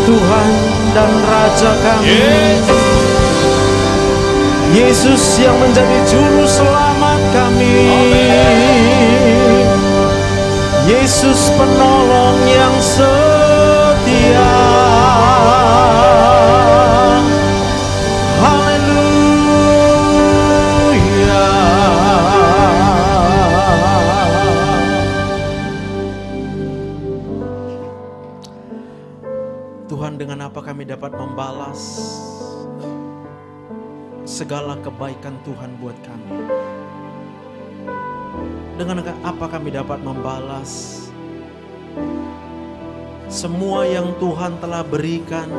Tuhan dan Raja kami. Yesus yang menjadi juru selamat kami. Yesus penolong yang setia. Haleluya. Tuhan, dengan apa kami dapat membalas segala kebaikan Tuhan buat kami? Dengan apa kami dapat membalas semua yang Tuhan telah berikan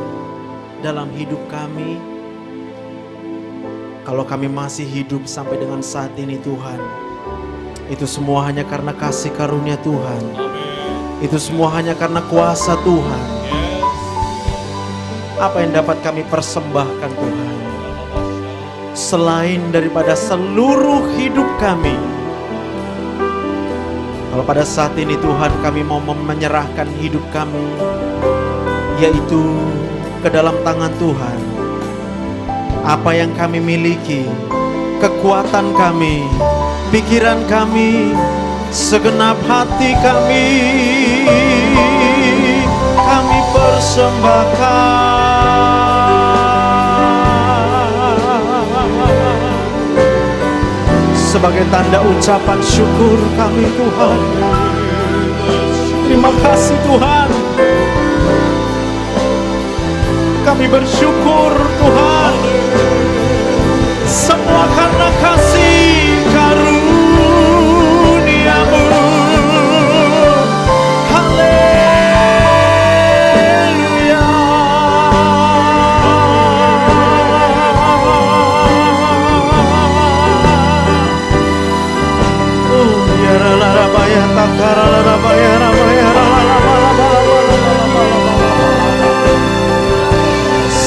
dalam hidup kami? Kalau kami masih hidup sampai dengan saat ini Tuhan, itu semua hanya karena kasih karunia Tuhan. Itu semua hanya karena kuasa Tuhan. Apa yang dapat kami persembahkan Tuhan, selain daripada seluruh hidup kami? Kalau pada saat ini Tuhan kami mau menyerahkan hidup kami, yaitu ke dalam tangan Tuhan. Apa yang kami miliki, kekuatan kami, pikiran kami, segenap hati kami persembahkan sebagai tanda ucapan syukur kami Tuhan. Terima kasih Tuhan. Kami bersyukur Tuhan. Semua karena kasih karunia-Mu. Haleluya.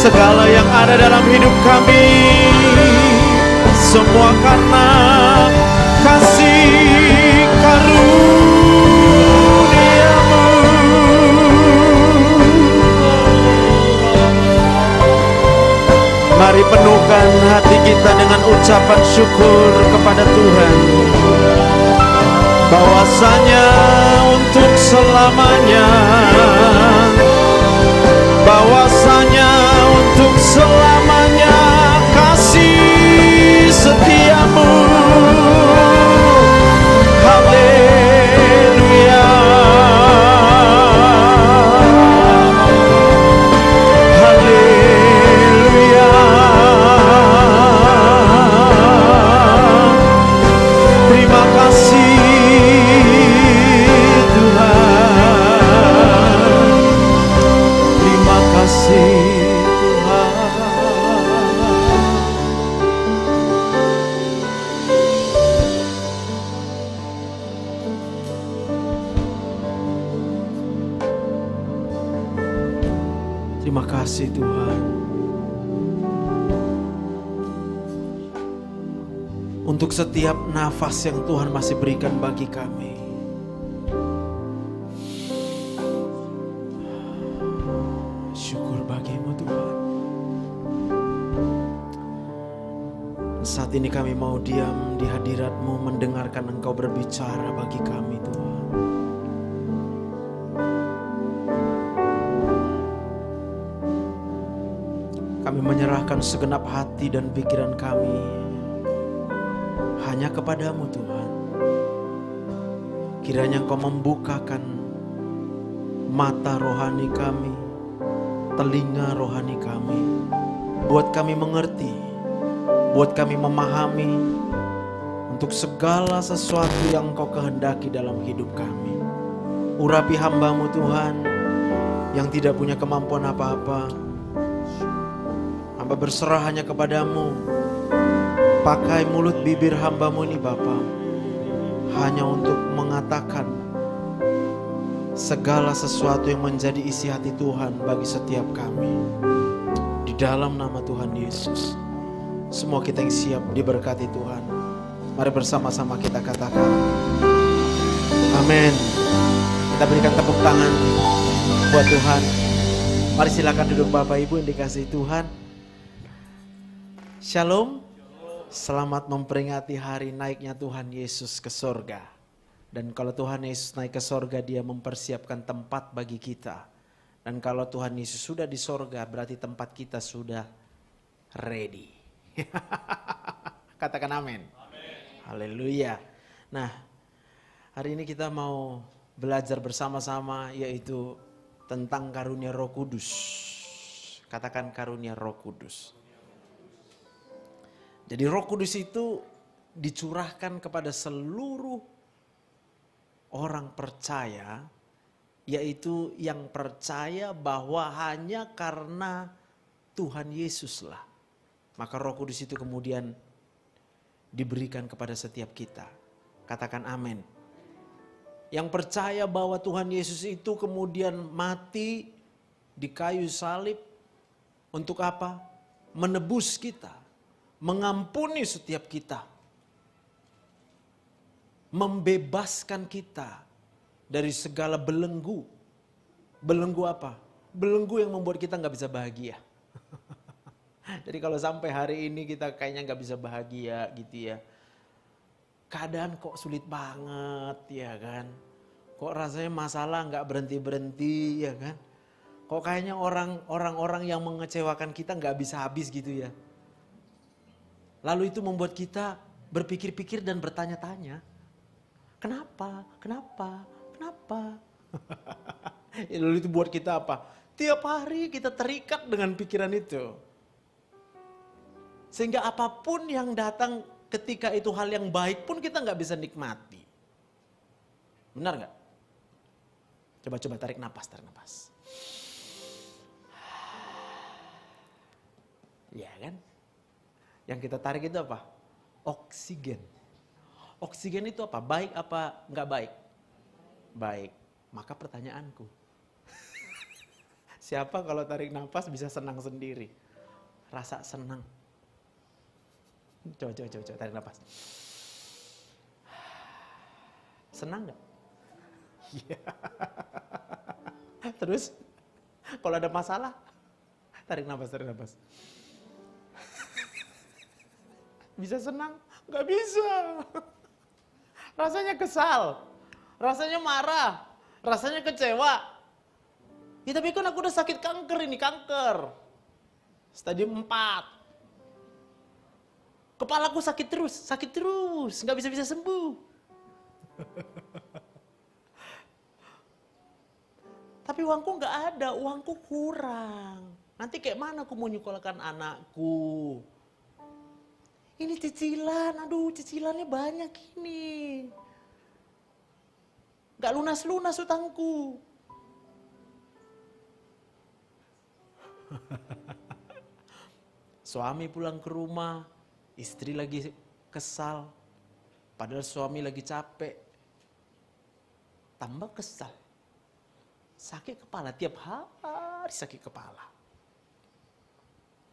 Segala yang ada dalam hidup kami, semua karena kasih karunia-Mu. Mari penuhkan hati kita dengan ucapan syukur kepada Tuhan, bahwasanya untuk selamanya, bahwasanya untuk selamanya kasih setia-Mu. Haleluya. Haleluya. Terima kasih Tuhan. Terima kasih Tuhan. Terima kasih Tuhan. Untuk setiap nafas yang Tuhan masih berikan bagi kami. Syukur bagi-Mu Tuhan. Saat ini kami mau diam di hadirat-Mu, mendengarkan Engkau berbicara bagi kami Tuhan. Kami menyerahkan segenap hati dan pikiran kami hanya kepada-Mu Tuhan. Kiranya Engkau membukakan mata rohani kami, telinga rohani kami, buat kami mengerti, buat kami memahami untuk segala sesuatu yang Engkau kehendaki dalam hidup kami. Urapi hamba-Mu Tuhan yang tidak punya kemampuan apa-apa. Hamba berserah hanya kepada-Mu. Pakai mulut bibir hamba-Mu ini Bapa, hanya untuk mengatakan segala sesuatu yang menjadi isi hati Tuhan bagi setiap kami. Di dalam nama Tuhan Yesus, semua kita yang siap diberkati Tuhan. Mari bersama-sama kita katakan amin. Kita berikan tepuk tangan buat Tuhan. Mari silakan duduk Bapak Ibu yang dikasihi Tuhan. Shalom. Selamat memperingati hari naiknya Tuhan Yesus ke sorga. Dan kalau Tuhan Yesus naik ke sorga, Dia mempersiapkan tempat bagi kita. Dan kalau Tuhan Yesus sudah di sorga, berarti tempat kita sudah ready. Katakan amin. Haleluya. Nah, hari ini kita mau belajar bersama-sama, yaitu tentang karunia Roh Kudus. Katakan karunia Roh Kudus. Jadi Roh Kudus itu dicurahkan kepada seluruh orang percaya, yaitu yang percaya bahwa hanya karena Tuhan Yesuslah, maka Roh Kudus itu kemudian diberikan kepada setiap kita. Katakan amin. Yang percaya bahwa Tuhan Yesus itu kemudian mati di kayu salib untuk apa? Menebus kita, mengampuni setiap kita, membebaskan kita dari segala belenggu. Belenggu apa? Belenggu yang membuat kita nggak bisa bahagia. Jadi kalau sampai hari ini kita kayaknya nggak bisa bahagia gitu ya. Keadaan kok sulit banget ya kan. Kok rasanya masalah nggak berhenti-berhenti ya kan. Kok kayaknya orang-orang yang mengecewakan kita nggak bisa habis gitu ya. Lalu itu membuat kita berpikir-pikir dan bertanya-tanya. Kenapa? Kenapa? Kenapa? Lalu itu buat kita apa? Tiap hari kita terikat dengan pikiran itu. Sehingga apapun yang datang ketika itu hal yang baik pun kita nggak bisa nikmati. Benar nggak? Coba tarik napas, tarik napas. Ya kan? Yang kita tarik itu apa? Oksigen. Oksigen itu apa? Baik apa nggak baik? Baik. Maka pertanyaanku, siapa kalau tarik napas bisa senang sendiri? Rasa senang. Coba tarik napas. Senang nggak? Iya. Terus kalau ada masalah, tarik napas. Bisa senang? Nggak bisa. Rasanya kesal, rasanya marah, rasanya kecewa. Ya tapi kan aku udah sakit kanker ini, kanker. Stadium 4. Kepalaku sakit terus, nggak bisa sembuh. Tapi uangku nggak ada, uangku kurang. Nanti kayak mana aku mau nyekolahkan anakku? Ini cicilan, aduh cicilannya banyak ini. Nggak lunas-lunas utangku. Suami pulang ke rumah, istri lagi kesal, padahal suami lagi capek. Tambah kesal. Sakit kepala, tiap hari sakit kepala.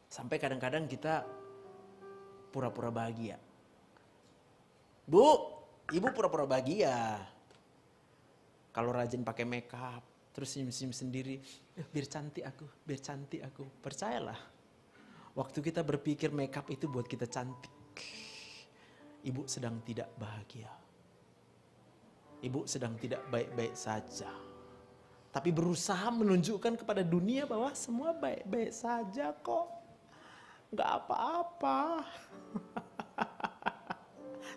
Sampai kadang-kadang kita pura-pura bahagia. Bu, ibu pura-pura bahagia. Kalau rajin pakai makeup, terus senyum-senyum sendiri, biar cantik aku. Percayalah, waktu kita berpikir makeup itu buat kita cantik, ibu sedang tidak bahagia. Ibu sedang tidak baik-baik saja. Tapi berusaha menunjukkan kepada dunia bahwa semua baik-baik saja kok. Nggak apa-apa.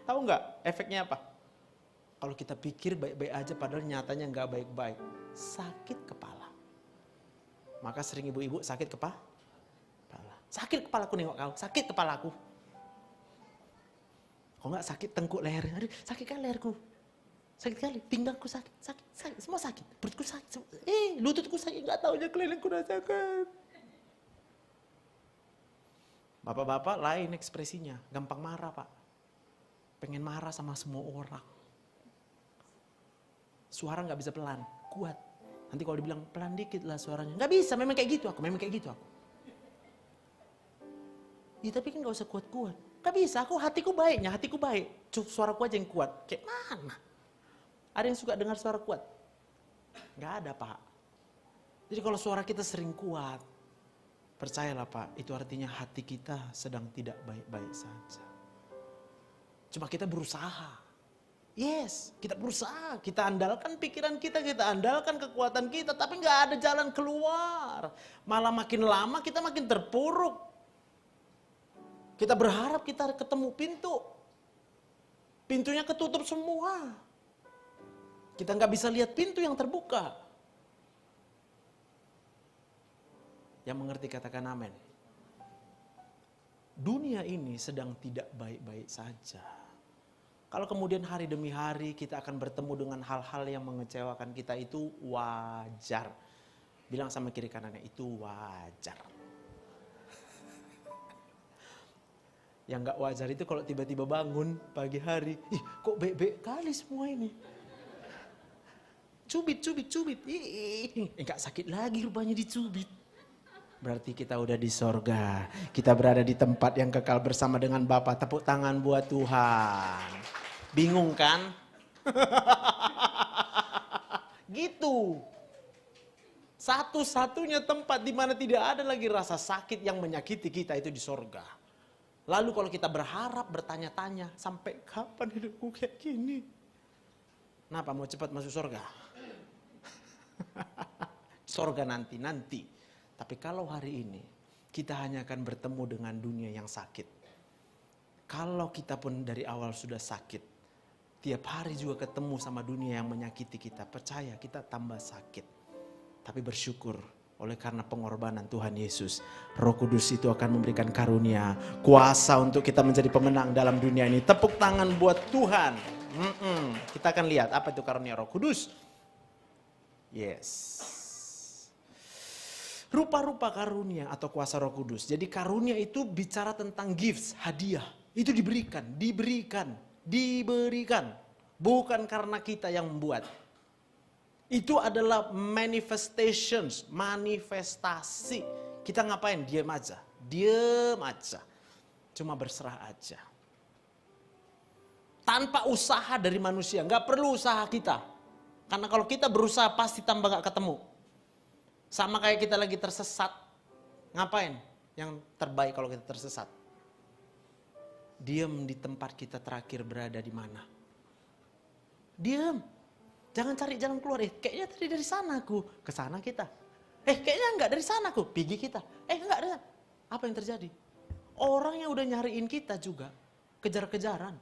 Tahu nggak efeknya apa? Kalau kita pikir baik-baik aja padahal nyatanya nggak baik-baik. Sakit kepala. Maka sering ibu-ibu sakit kepala. Sakit kepalaku nengok kau, sakit kepalaku. Kok nggak sakit tengkuk leher? Aduh, sakit kan leherku. Sakit kali, pinggangku sakit, semua sakit. Perutku sakit, lututku sakit, nggak tahu aja kelilingku rasakan. Bapak-bapak lain ekspresinya, gampang marah pak. Pengen marah sama semua orang. Suara nggak bisa pelan, kuat. Nanti kalau dibilang pelan dikit lah suaranya, nggak bisa, memang kayak gitu aku. Ya tapi kan nggak usah kuat-kuat. Nggak bisa, hatiku baik. Suaraku aja yang kuat. Kayak mana? Ada yang suka dengar suara kuat? Nggak ada pak. Jadi kalau suara kita sering kuat, percayalah Pak, itu artinya hati kita sedang tidak baik-baik saja. Cuma kita berusaha. Yes, kita berusaha, kita andalkan pikiran kita andalkan kekuatan kita, tapi nggak ada jalan keluar. Malah makin lama kita makin terpuruk. Kita berharap kita ketemu pintu. Pintunya ketutup semua. Kita nggak bisa lihat pintu yang terbuka. Yang mengerti katakan amin. Dunia ini sedang tidak baik-baik saja. Kalau kemudian hari demi hari kita akan bertemu dengan hal-hal yang mengecewakan kita, itu wajar. Bilang sama kiri kanannya, itu wajar. Yang gak wajar itu kalau tiba-tiba bangun pagi hari, ih kok baik-baik kali semua ini. Cubit. Enggak sakit lagi rupanya dicubit. Berarti kita udah di sorga. Kita berada di tempat yang kekal bersama dengan Bapa. Tepuk tangan buat Tuhan. Bingung kan? Gitu. Satu-satunya tempat di mana tidak ada lagi rasa sakit yang menyakiti kita itu di sorga. Lalu kalau kita berharap, bertanya-tanya, sampai kapan hidupku kayak gini? Kenapa mau cepat masuk sorga? Sorga nanti. Tapi kalau hari ini kita hanya akan bertemu dengan dunia yang sakit. Kalau kita pun dari awal sudah sakit, tiap hari juga ketemu sama dunia yang menyakiti kita, percaya kita tambah sakit. Tapi bersyukur oleh karena pengorbanan Tuhan Yesus, Roh Kudus itu akan memberikan karunia, kuasa untuk kita menjadi pemenang dalam dunia ini. Tepuk tangan buat Tuhan. Kita akan lihat apa itu karunia Roh Kudus. Yes. Rupa-rupa karunia atau kuasa Roh Kudus. Jadi karunia itu bicara tentang gifts, hadiah. Itu diberikan. Bukan karena kita yang membuat. Itu adalah manifestations, manifestasi. Kita ngapain? Diam aja. Cuma berserah aja. Tanpa usaha dari manusia. Gak perlu usaha kita. Karena kalau kita berusaha pasti tambah gak ketemu. Sama kayak kita lagi tersesat. Ngapain? Yang terbaik kalau kita tersesat. Diam di tempat kita terakhir berada di mana. Diam. Jangan cari jalan keluar. Kayaknya tadi dari sana aku. Ke sana kita. Kayaknya enggak dari sana aku. Pergi kita. Enggak dari sana. Apa yang terjadi? Orang yang udah nyariin kita juga. Kejar-kejaran.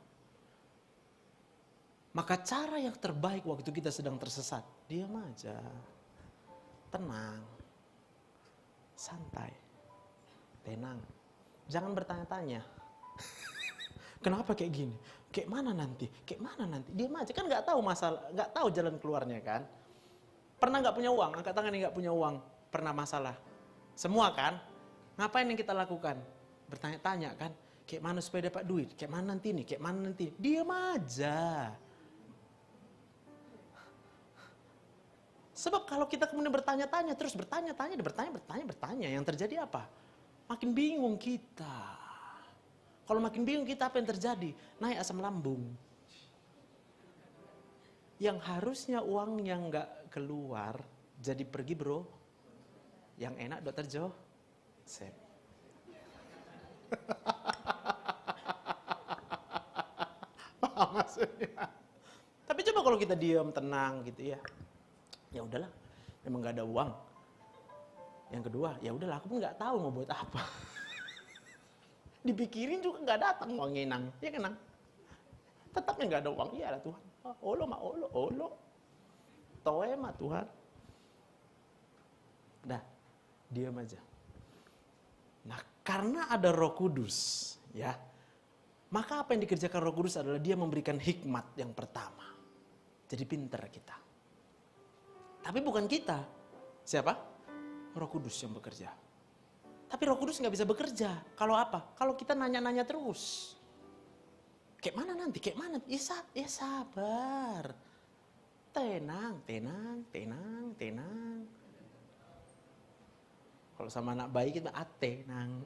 Maka cara yang terbaik waktu kita sedang tersesat. Diam aja. Tenang, santai, tenang. Jangan bertanya-tanya. Kenapa kayak gini? Kayak mana nanti? Diam aja, kan nggak tahu masalah, nggak tahu jalan keluarnya kan. Pernah nggak punya uang? Angkat tangan yang nggak punya uang. Pernah masalah? Semua kan? Ngapain yang kita lakukan? Bertanya-tanya kan? Kayak mana supaya dapat duit? Kayak mana nanti nih? Kayak mana nanti? Diam aja. Sebab kalau kita kemudian bertanya-tanya, terus bertanya, yang terjadi apa? Makin bingung kita. Kalau makin bingung kita, apa yang terjadi? Naik asam lambung. Yang harusnya uang yang gak keluar, jadi pergi bro. Yang enak Dokter Joseph. Paham maksudnya? Tapi coba kalau kita diam, tenang gitu ya. Ya udahlah, memang gak ada uang. Yang kedua, ya udahlah, aku pun gak tahu mau buat apa. Dipikirin juga gak datang uangnya nang, ya kan nang? Tetapnya gak ada uang, iya lah Tuhan. Olo. Toe mah Tuhan. Dah, diam aja. Nah, karena ada Roh Kudus, ya, maka apa yang dikerjakan Roh Kudus adalah dia memberikan hikmat yang pertama. Jadi pintar kita. Tapi bukan kita. Siapa? Roh Kudus yang bekerja. Tapi Roh Kudus gak bisa bekerja. Kalau apa? Kalau kita nanya-nanya terus. Kayak mana nanti? Ya sabar. Tenang. Kalau sama anak bayi kita tenang.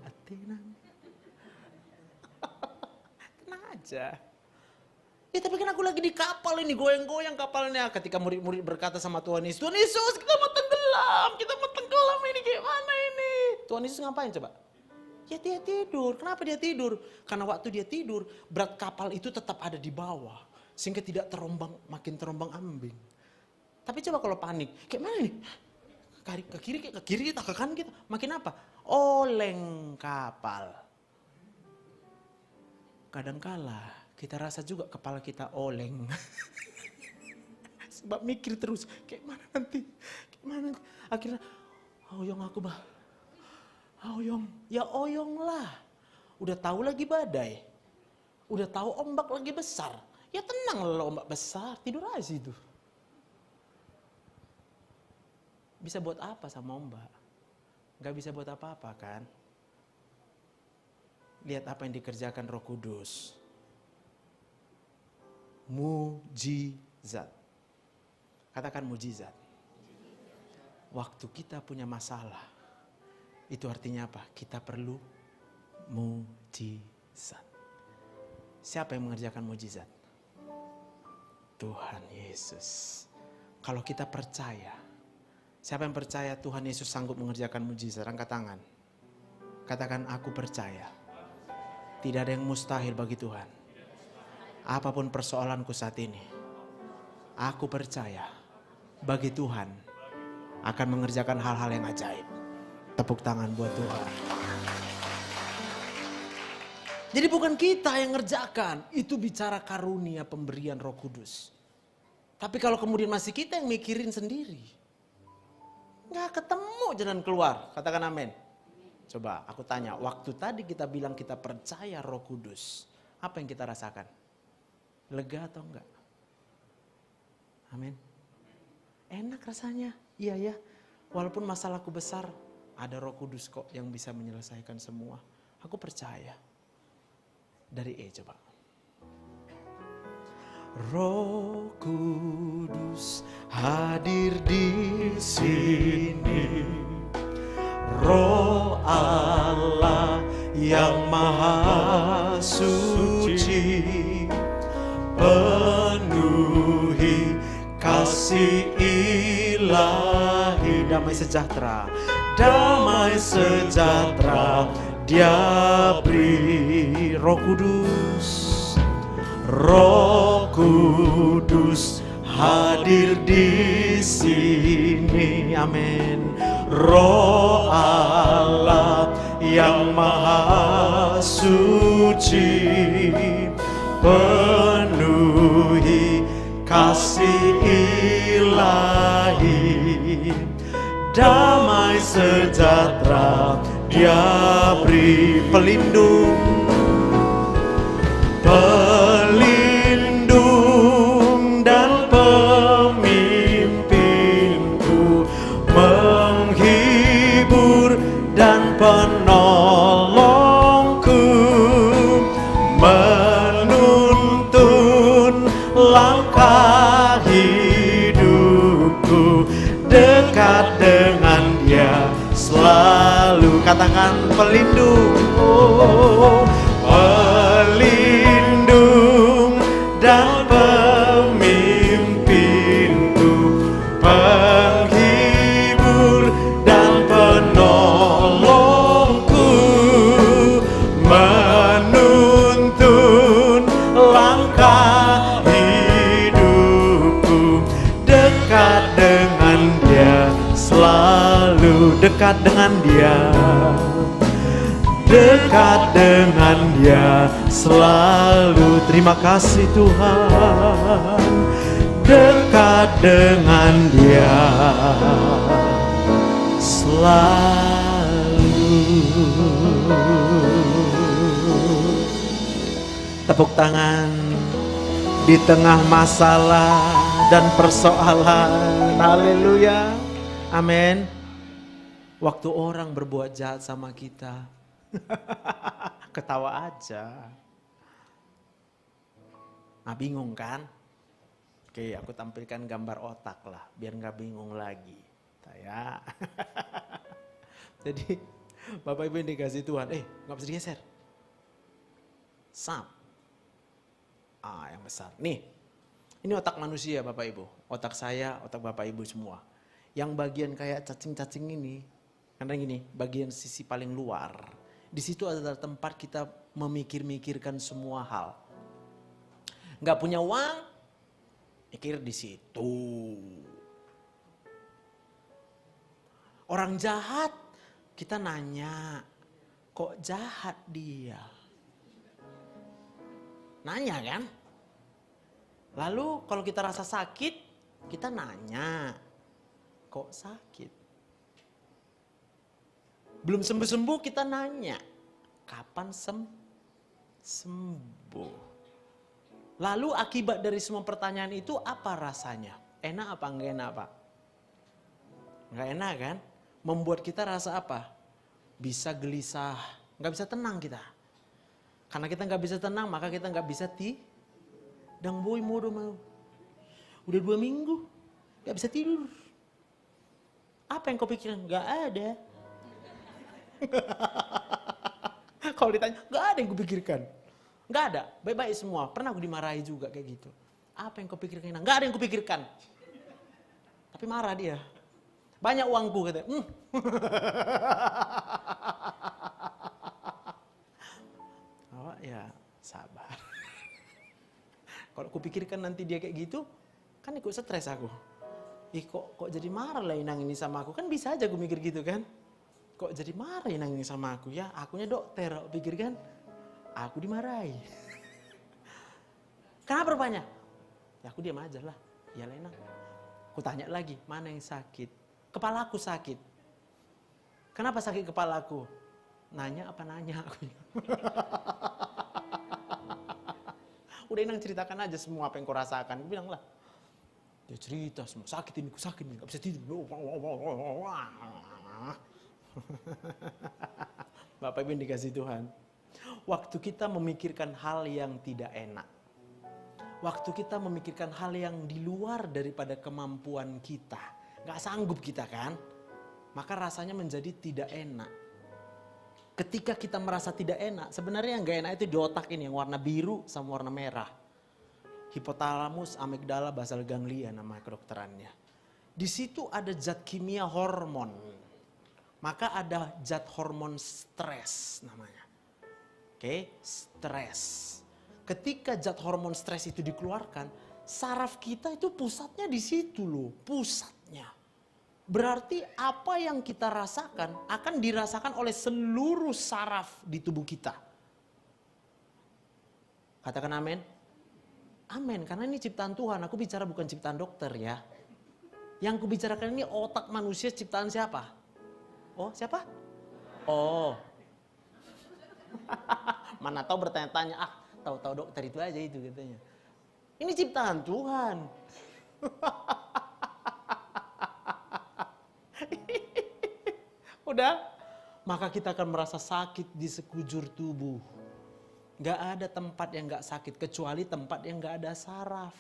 Tenang aja. Ya tapi kan aku lagi di kapal ini, goyang-goyang kapalnya. Ketika murid-murid berkata sama Tuhan Yesus, kita mau tenggelam. malam ini gimana ini? Tuhan Yesus ngapain coba? Ya dia tidur. Kenapa dia tidur? Karena waktu dia tidur, berat kapal itu tetap ada di bawah. Sehingga tidak makin terombang ambing. Tapi coba kalau panik, kayak mana nih? Ke kiri kita, ke kanan kita. Makin apa? Oleng kapal. Kadangkala kita rasa juga kepala kita oleng. Sebab mikir terus, kayak mana nanti? Akhirnya, oyong aku bah. Oyong, ya oyong lah. Udah tahu lagi badai. Udah tahu ombak lagi besar. Ya tenang lah ombak besar, tidur aja situ. Bisa buat apa sama ombak? Gak bisa buat apa-apa kan? Lihat apa yang dikerjakan Roh Kudus. Mujizat. Katakan mujizat. Waktu kita punya masalah, itu artinya apa? Kita perlu mujizat. Siapa yang mengerjakan mujizat? Tuhan Yesus. Kalau kita percaya, siapa yang percaya Tuhan Yesus sanggup mengerjakan mujizat? Angkat tangan. Katakan aku percaya. Tidak ada yang mustahil bagi Tuhan. Apapun persoalanku saat ini, aku percaya bagi Tuhan akan mengerjakan hal-hal yang ajaib. Tepuk tangan buat Tuhan. Jadi bukan kita yang ngerjakan, itu bicara karunia pemberian Roh Kudus. Tapi kalau kemudian masih kita yang mikirin sendiri, nggak ketemu jalan keluar. Katakan amin. Coba aku tanya, waktu tadi kita bilang kita percaya Roh Kudus, apa yang kita rasakan? Lega atau enggak? Amin. Enak rasanya, iya ya. Walaupun masalahku besar, ada Roh Kudus kok yang bisa menyelesaikan semua. Aku percaya. Dari E coba. Roh Kudus hadir di sini. Roh Allah yang maha suci, penuhi kasih ilahi. Damai sejahtera, damai sejahtera Dia beri. Roh Kudus, Roh Kudus hadir di sini. Amin. Roh Allah yang maha suci, penuhi kasih ilahi, damai sejahtera Dia beri. Pelindung dan pemimpinku, menghibur dan penolongku, menuntun langkah hidupku, dekat dengan Dia selalu. Katakan pelindung, pelindung dan pemimpinku, penghibur dan penolongku, menuntun langkah hidupku, dekat dengan Dia selalu. Dekat dengan Dia, dekat dengan Dia selalu. Terima kasih Tuhan. Dekat dengan Dia selalu. Tepuk tangan di tengah masalah dan persoalan. Haleluya. Amin. Waktu orang berbuat jahat sama kita, ketawa aja. Nah, bingung kan? Oke, aku tampilkan gambar otak lah, biar nggak bingung lagi. Ya. Jadi, Bapak Ibu yang dikasih Tuhan, nggak bisa digeser. Sam. Yang besar. Nih, ini otak manusia Bapak Ibu. Otak saya, otak Bapak Ibu semua. Yang bagian kayak cacing-cacing ini, karena gini, bagian sisi paling luar. Di situ adalah tempat kita memikir-mikirkan semua hal. Nggak punya uang, mikir di situ. Orang jahat, kita nanya, kok jahat dia? Nanya kan? Lalu kalau kita rasa sakit, kita nanya, kok sakit? Belum sembuh-sembuh kita nanya, kapan sembuh? Lalu akibat dari semua pertanyaan itu apa rasanya? Enak apa enggak enak, Pak? Enggak enak kan? Membuat kita rasa apa? Bisa gelisah, enggak bisa tenang kita. Karena kita enggak bisa tenang, maka kita enggak bisa dan boy mau. Udah 2 minggu, enggak bisa tidur. Apa yang kau pikirkan? Enggak ada. Kalau ditanya, enggak ada yang kupikirkan. Enggak ada, baik-baik semua. Pernah aku dimarahi juga kayak gitu. Apa yang kau pikirkan? Enggak ada yang kupikirkan. Tapi marah dia. Banyak uangku katanya. Oh ya, sabar. Kalau kupikirkan nanti dia kayak gitu, kan ikut stres aku. Kok jadi marah lah Inang ini sama aku? Kan bisa aja aku mikir gitu kan. Kok jadi marah Inang ini sama aku? Ya akunya dokter, aku pikir kan. Aku dimarahi. Kenapa rupanya? Ya aku diam aja lah. Ya lah Inang. Aku tanya lagi, mana yang sakit? Kepalaku sakit. Kenapa sakit kepalaku? Nanya apa nanya aku? Udah Inang ceritakan aja semua apa yang kau rasakan. Aku bilang lah. Dia cerita semua, sakit ini, gak bisa tidur. Bapak Ibu yang dikasih Tuhan. Waktu kita memikirkan hal yang tidak enak. Waktu kita memikirkan hal yang di luar daripada kemampuan kita. Gak sanggup kita kan. Maka rasanya menjadi tidak enak. Ketika kita merasa tidak enak, sebenarnya yang gak enak itu di otak ini yang warna biru sama warna merah. Hipotalamus, amigdala, basal ganglia nama kedokterannya. Di situ ada zat kimia hormon. Maka ada zat hormon stres namanya. Oke, stres. Ketika zat hormon stres itu dikeluarkan, saraf kita itu pusatnya di situ loh, pusatnya. Berarti apa yang kita rasakan akan dirasakan oleh seluruh saraf di tubuh kita. Katakan amin. Amin, karena ini ciptaan Tuhan. Aku bicara bukan ciptaan dokter ya. Yang kubicarakan ini otak manusia ciptaan siapa? Oh, siapa? Oh. Mana tahu bertanya-tanya, tahu-tahu dokter itu aja itu katanya. Ini ciptaan Tuhan. Udah, maka kita akan merasa sakit di sekujur tubuh. Gak ada tempat yang gak sakit kecuali tempat yang gak ada saraf.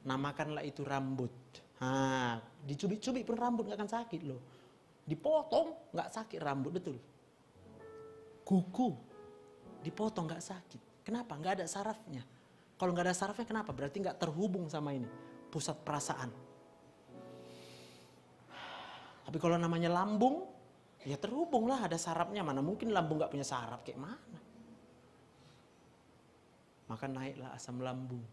Namakanlah itu rambut. Dicubit-cubit pun rambut gak akan sakit loh. Dipotong gak sakit rambut, betul. Kuku dipotong gak sakit. Kenapa? Gak ada sarafnya. Kalau gak ada sarafnya kenapa? Berarti gak terhubung sama ini. Pusat perasaan. Tapi kalau namanya lambung, ya terhubung lah ada sarafnya. Mana mungkin lambung gak punya saraf kayak mana. Maka naiklah asam lambung.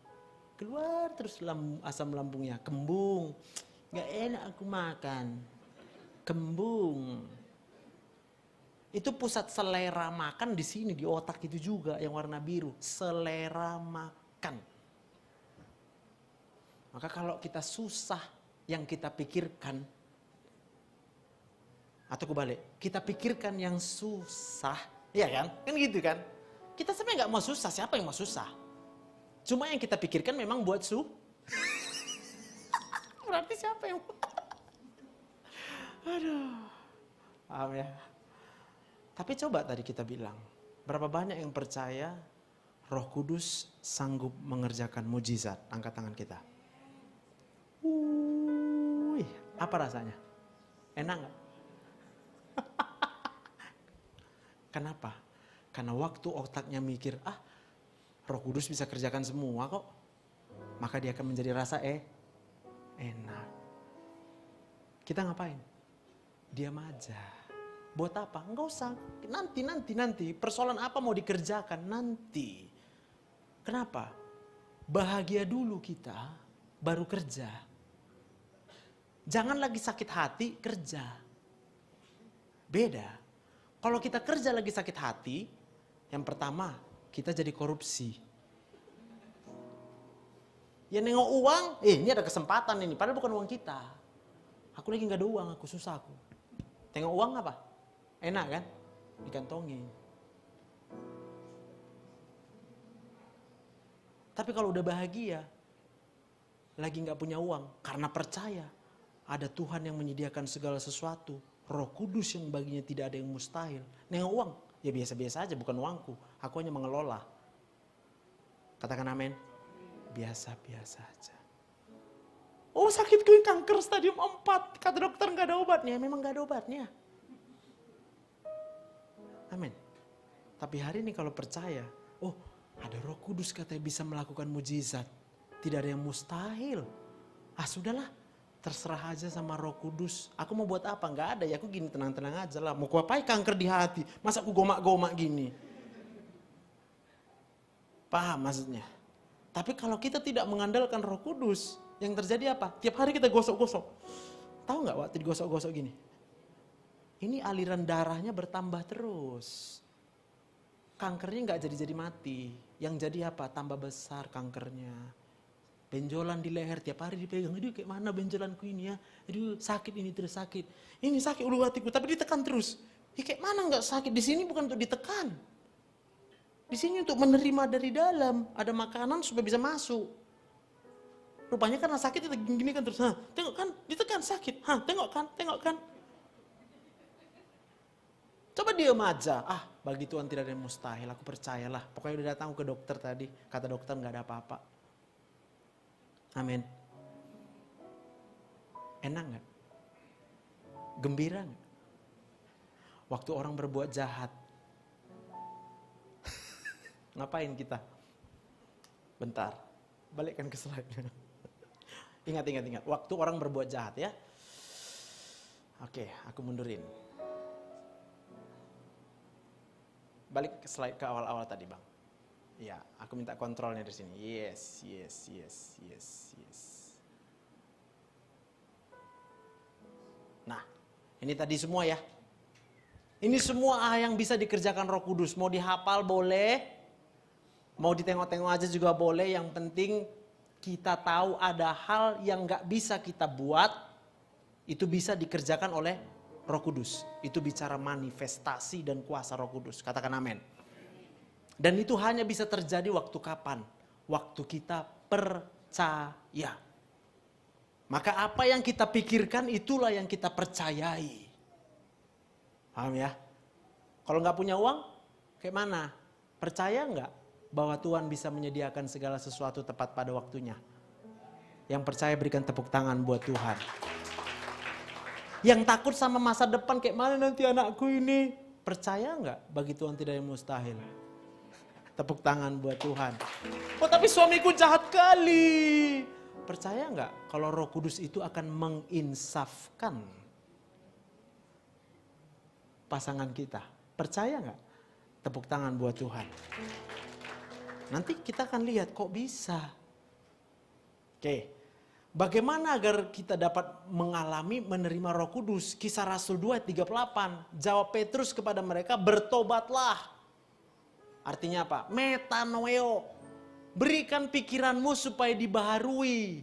Keluar terus asam lambungnya. Kembung. Gak enak aku makan. Kembung. Itu pusat selera makan di sini, di otak itu juga yang warna biru. Selera makan. Maka kalau kita susah yang kita pikirkan, atau kebalik, kita pikirkan yang susah, iya kan? Kan gitu kan? Kita sebenarnya nggak mau susah, siapa yang mau susah? Cuma yang kita pikirkan memang buat berarti siapa yang aduh, paham ya? Tapi coba tadi kita bilang, berapa banyak yang percaya Roh Kudus sanggup mengerjakan mujizat? Angkat tangan kita. Apa rasanya? Enak nggak? Kenapa? Karena waktu otaknya mikir, Roh Kudus bisa kerjakan semua kok. Maka dia akan menjadi rasa enak. Kita ngapain? Diam aja. Buat apa? Enggak usah. Nanti. Persoalan apa mau dikerjakan? Nanti. Kenapa? Bahagia dulu kita, baru kerja. Jangan lagi sakit hati, kerja. Beda. Kalau kita kerja lagi sakit hati, yang pertama, kita jadi korupsi. Ya nengok uang, ini ada kesempatan ini, padahal bukan uang kita. Aku lagi gak ada uang, aku susah aku. Tengok uang apa? Enak kan? Dikantongin. Tapi kalau udah bahagia, lagi gak punya uang, karena percaya ada Tuhan yang menyediakan segala sesuatu. Roh Kudus yang baginya tidak ada yang mustahil. Nengok uang, ya biasa-biasa aja, bukan uangku. Aku hanya mengelola. Katakan amin. Biasa-biasa aja. Oh sakitku yang kanker stadium 4. Kata dokter gak ada obatnya. Memang gak ada obatnya. Amin. Tapi hari ini kalau percaya, oh ada Roh Kudus katanya bisa melakukan mujizat. Tidak ada yang mustahil. Sudahlah, terserah aja sama Roh Kudus. Aku mau buat apa? Gak ada ya, aku gini tenang-tenang aja lah. Mau kuapain kanker di hati? Masa aku gomak-gomak gini? Paham maksudnya? Tapi kalau kita tidak mengandalkan Roh Kudus, yang terjadi apa? Tiap hari kita gosok-gosok. Tahu gak waktu digosok-gosok gini? Ini aliran darahnya bertambah terus. Kankernya gak jadi mati. Yang jadi apa? Tambah besar kankernya. Benjolan di leher tiap hari dipegang. Aduh kayak mana benjolanku ini ya. Aduh sakit ini terus sakit. Ini sakit ulu hatiku tapi ditekan terus. Kayak mana gak sakit? Di sini bukan untuk ditekan. Di sini untuk menerima dari dalam. Ada makanan supaya bisa masuk. Rupanya karena sakit itu gini kan terus. Tengok kan, ditekan sakit. Tengok kan. Coba diam aja. Bagi Tuhan tidak ada yang mustahil. Aku percayalah. Pokoknya udah datang ke dokter tadi. Kata dokter gak ada apa-apa. Amin. Enak gak? Gembira gak? Waktu orang berbuat jahat. Ngapain kita? Bentar, balikkan ke slide-nya. Ingat. Waktu orang berbuat jahat ya. Oke, aku mundurin. Balik ke slide ke awal-awal tadi, Bang. Ya, aku minta kontrolnya di sini. Yes. Nah, ini tadi semua ya. Ini semua yang bisa dikerjakan Roh Kudus. Mau dihafal boleh. Mau ditengok-tengok aja juga boleh, yang penting kita tahu ada hal yang gak bisa kita buat, itu bisa dikerjakan oleh Roh Kudus. Itu bicara manifestasi dan kuasa Roh Kudus, katakan amin. Dan itu hanya bisa terjadi waktu kapan? Waktu kita percaya. Maka apa yang kita pikirkan itulah yang kita percayai. Paham ya? Kalau gak punya uang, kayak mana? Percaya gak? Bahwa Tuhan bisa menyediakan segala sesuatu tepat pada waktunya. Yang percaya berikan tepuk tangan buat Tuhan. Yang takut sama masa depan kayak mana nanti anakku ini. Percaya nggak bagi Tuhan tidak ada yang mustahil. Tepuk tangan buat Tuhan. Oh tapi suamiku jahat kali. Percaya nggak kalau Roh Kudus itu akan menginsafkan pasangan kita. Percaya nggak? Tepuk tangan buat Tuhan. Nanti kita akan lihat kok bisa. Oke. Bagaimana agar kita dapat mengalami menerima Roh Kudus? Kisah Rasul 2 ayat 38. Jawab Petrus kepada mereka, bertobatlah. Artinya apa? Metanoeo. Berikan pikiranmu supaya dibaharui.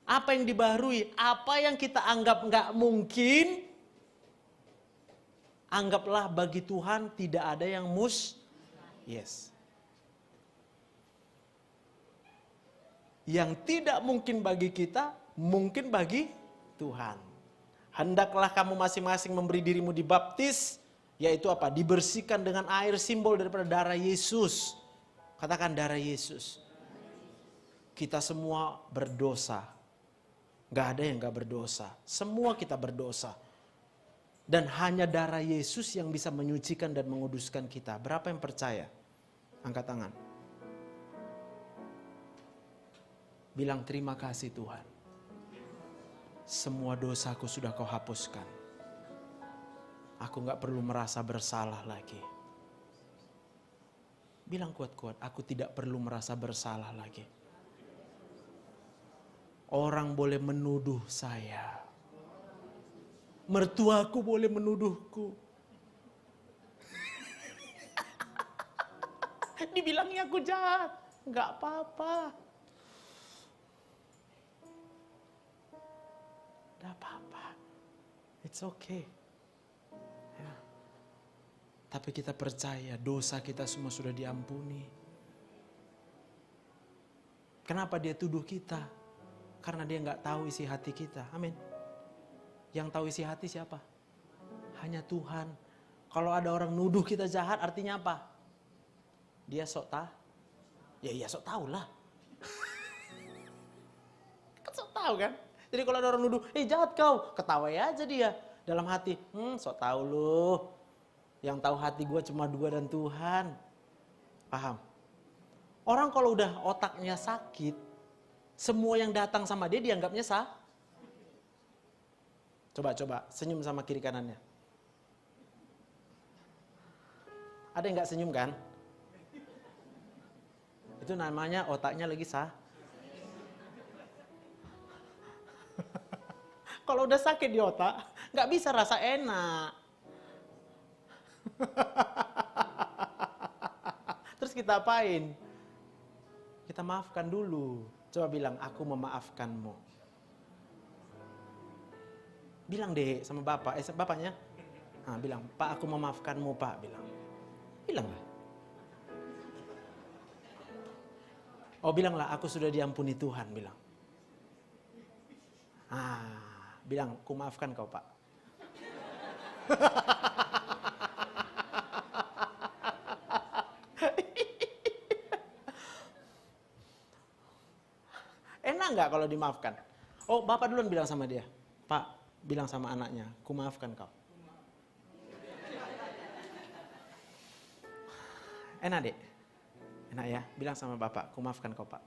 Apa yang dibaharui? Apa yang kita anggap nggak mungkin, anggaplah bagi Tuhan tidak ada yang yes. Yang tidak mungkin bagi kita, mungkin bagi Tuhan. Hendaklah kamu masing-masing memberi dirimu dibaptis, yaitu apa? Dibersihkan dengan air, simbol daripada darah Yesus. Katakan darah Yesus. Kita semua berdosa. Gak ada yang gak berdosa. Semua kita berdosa. Dan hanya darah Yesus yang bisa menyucikan dan menguduskan kita. Berapa yang percaya? Angkat tangan. Bilang terima kasih Tuhan. semua dosaku sudah kau hapuskan. Aku gak perlu merasa bersalah lagi. Bilang kuat-kuat, aku tidak perlu merasa bersalah lagi. Orang boleh menuduh saya. Mertuaku boleh menuduhku. Dibilangnya aku jahat. Gak apa-apa. Gak apa-apa. It's okay. Ya. Tapi kita percaya dosa kita semua sudah diampuni. Kenapa dia tuduh kita? Karena dia gak tahu isi hati kita. Amin. Yang tahu isi hati siapa? Hanya Tuhan. Kalau ada orang nuduh kita jahat artinya apa? Dia sok tahu. Ya iya sok tahu lah. Kan sok tahu kan? Jadi kalau ada orang nuduh, jahat kau, ketawa aja dia. Dalam hati, sok tahu lu. Yang tahu hati gue cuma 2 dan Tuhan. Paham? Orang kalau udah otaknya sakit, semua yang datang sama dia dianggapnya sah. Coba senyum sama kiri kanannya. Ada yang gak senyum kan? Itu namanya otaknya lagi sah. Kalau udah sakit di otak, gak bisa rasa enak. Terus kita apain? Kita maafkan dulu. Coba bilang, aku memaafkanmu. Bilang deh sama bapak, bapaknya. Bilang, Pak aku memaafkanmu Pak. Bilang lah. Oh bilanglah, aku sudah diampuni Tuhan, bilang. Bilang, ku maafkan kau Pak. Enak nggak kalau dimaafkan? Oh bapak duluan bilang sama dia, Pak bilang sama anaknya, ku maafkan kau. Enak dek? Enak ya, bilang sama bapak, ku maafkan kau Pak.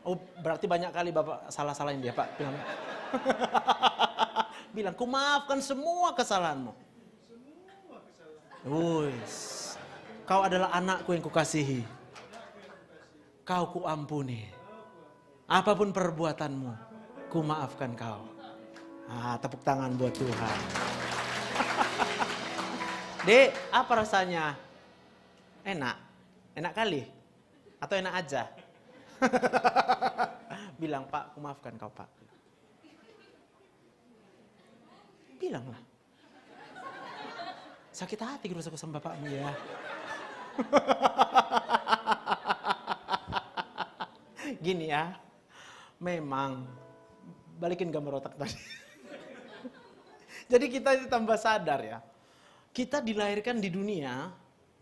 Oh berarti banyak kali bapak salah-salahin dia Pak. Bilang, ku maafkan semua kesalahanmu. Wuis, kau adalah anakku yang kukasihi. Kau ku ampuni. Apapun perbuatanmu, ku maafkan kau. Tepuk tangan buat Tuhan. Dek, apa rasanya? Enak? Enak kali? Atau enak aja? Bilang, Pak, aku maafkan kau, Pak. Bilanglah. Sakit hati kalau aku sama bapakmu ya. Gini ya, memang balikin gambar otak tadi. Jadi kita tambah sadar ya. Kita dilahirkan di dunia,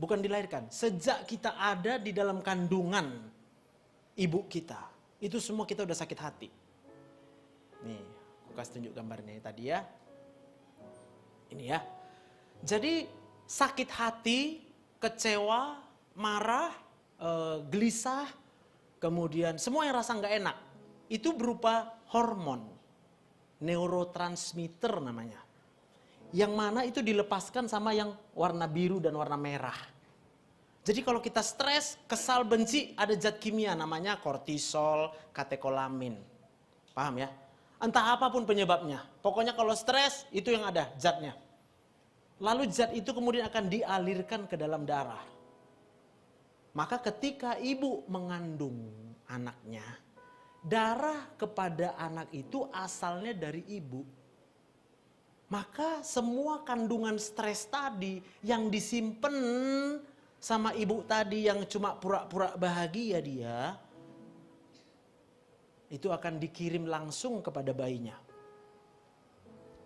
bukan dilahirkan, sejak kita ada di dalam kandungan ibu kita, itu semua kita udah sakit hati. Nih, aku kasih tunjuk gambarnya tadi ya. Ini ya. Jadi sakit hati, kecewa, marah, gelisah, kemudian semua yang rasa nggak enak, itu berupa hormon, neurotransmitter namanya. Yang mana itu dilepaskan sama yang warna biru dan warna merah. Jadi kalau kita stres, kesal, benci, ada zat kimia namanya kortisol, katekolamin. Paham ya? Entah apapun penyebabnya. Pokoknya kalau stres, itu yang ada zatnya. Lalu zat itu kemudian akan dialirkan ke dalam darah. Maka ketika ibu mengandung anaknya, darah kepada anak itu asalnya dari ibu. Maka semua kandungan stres tadi yang disimpan sama ibu tadi yang cuma pura-pura bahagia dia, itu akan dikirim langsung kepada bayinya.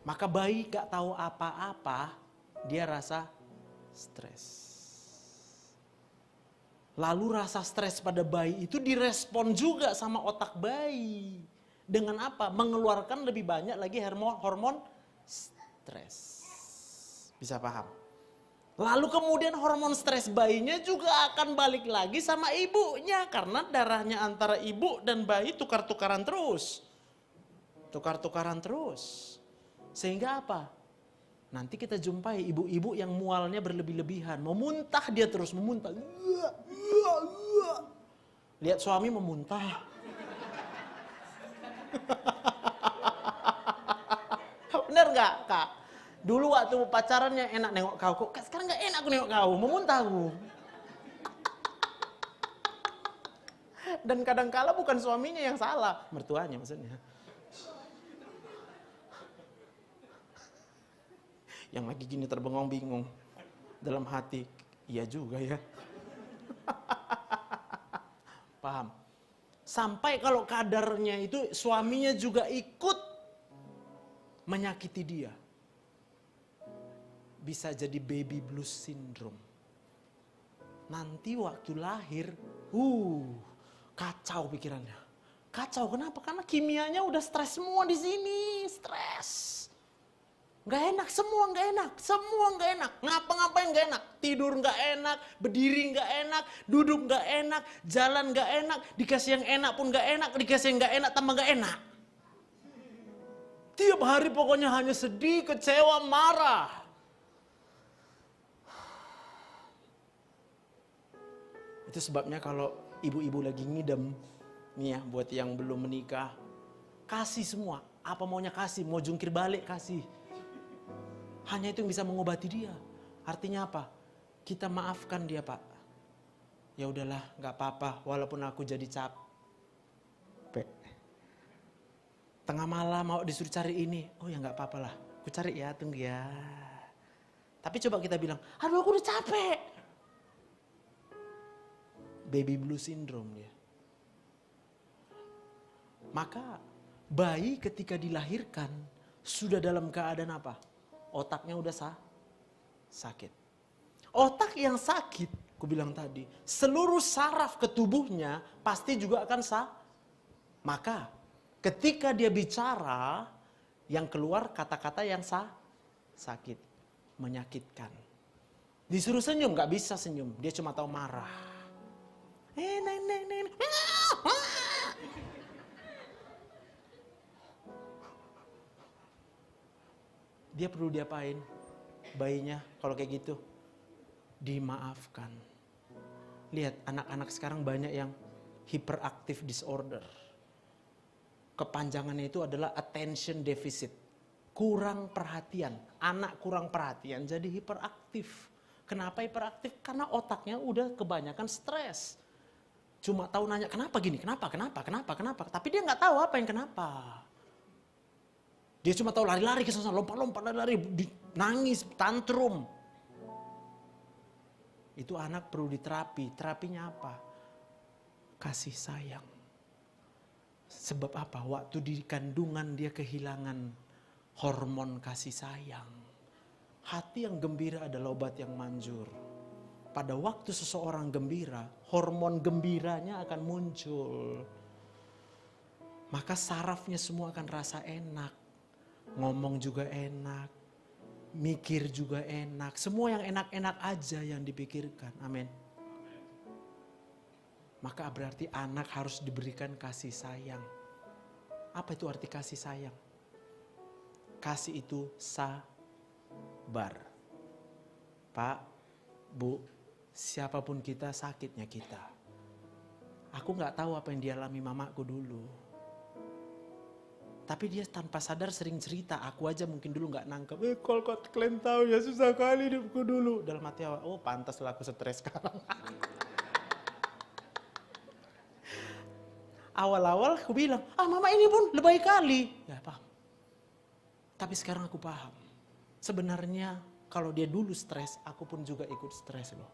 Maka bayi gak tahu apa-apa, dia rasa stres. Lalu rasa stres pada bayi itu direspon juga sama otak bayi. Dengan apa? Mengeluarkan lebih banyak lagi hormon stres. Bisa paham? Lalu kemudian hormon stres bayinya juga akan balik lagi sama ibunya. Karena darahnya antara ibu dan bayi tukar-tukaran terus. Tukar-tukaran terus. Sehingga apa? Nanti kita jumpai ibu-ibu yang mualnya berlebih-lebihan. Memuntah dia terus, memuntah. Lihat suami memuntah. Bener gak Kak? Dulu waktu pacarannya enak nengok kau, kok sekarang gak enak aku nengok kau, memuntah aku. Dan kadang-kala bukan suaminya yang salah, mertuanya maksudnya. Yang lagi gini terbengong-bingung dalam hati, iya juga ya. Paham? Sampai kalau kadarnya itu suaminya juga ikut menyakiti dia. Bisa jadi baby blues syndrome. Nanti waktu lahir, kacau pikirannya. Kacau kenapa? Karena kimianya udah stres semua di sini, stres. Gak enak, semua gak enak, semua gak enak. Ngapa-ngapain gak enak, tidur gak enak, berdiri gak enak, duduk gak enak, jalan gak enak, dikasih yang enak pun gak enak, dikasih yang gak enak tambah gak enak. Tiap hari pokoknya hanya sedih, kecewa, marah. Itu sebabnya kalau ibu-ibu lagi ngidam, nih ya buat yang belum menikah, kasih semua, apa maunya kasih, mau jungkir balik kasih. Hanya itu yang bisa mengobati dia. Artinya apa? Kita maafkan dia Pak. Ya udahlah, nggak apa-apa, walaupun aku jadi capek. Tengah malam mau disuruh cari ini, oh ya nggak apa-apa lah, aku cari ya, tunggu ya. Tapi coba kita bilang, aduh aku udah capek. Baby blue syndrome dia. Maka bayi ketika dilahirkan sudah dalam keadaan apa? Otaknya udah sakit. Otak yang sakit, aku bilang tadi, seluruh saraf ke tubuhnya pasti juga akan Maka ketika dia bicara, yang keluar kata-kata yang sakit, menyakitkan. Disuruh senyum, gak bisa senyum, dia cuma tahu marah. Dia perlu diapain? Bayinya kalau kayak gitu dimaafkan. Lihat anak-anak sekarang banyak yang hyperactive disorder. Kepanjangannya itu adalah attention deficit. Kurang perhatian. Anak kurang perhatian jadi hiperaktif. Kenapa hiperaktif? Karena otaknya udah kebanyakan stres. Cuma tahu nanya kenapa gini, kenapa. Tapi dia nggak tahu apa yang kenapa. Dia cuma tahu lari-lari ke sana, lompat-lompat, lari-lari, nangis, tantrum. Itu anak perlu diterapi. Terapinya apa? Kasih sayang. Sebab apa? Waktu di kandungan dia kehilangan hormon kasih sayang. Hati yang gembira adalah obat yang manjur. Pada waktu seseorang gembira, hormon gembiranya akan muncul. Maka sarafnya semua akan rasa enak. Ngomong juga enak. Mikir juga enak. Semua yang enak-enak aja yang dipikirkan. Amin. Maka berarti anak harus diberikan kasih sayang. Apa itu arti kasih sayang? Kasih itu sabar. Pak, Bu, siapapun kita sakitnya kita. Aku gak tahu apa yang dialami mamaku dulu. Tapi dia tanpa sadar sering cerita. Aku aja mungkin dulu gak nangkep. Kalau kalian tahu ya susah kali hidupku dulu. Dalam hati awal, oh pantas lah aku stres sekarang. Awal-awal aku bilang, mama ini pun lebay kali. Ya paham. Tapi sekarang aku paham. Sebenarnya kalau dia dulu stres, aku pun juga ikut stres loh.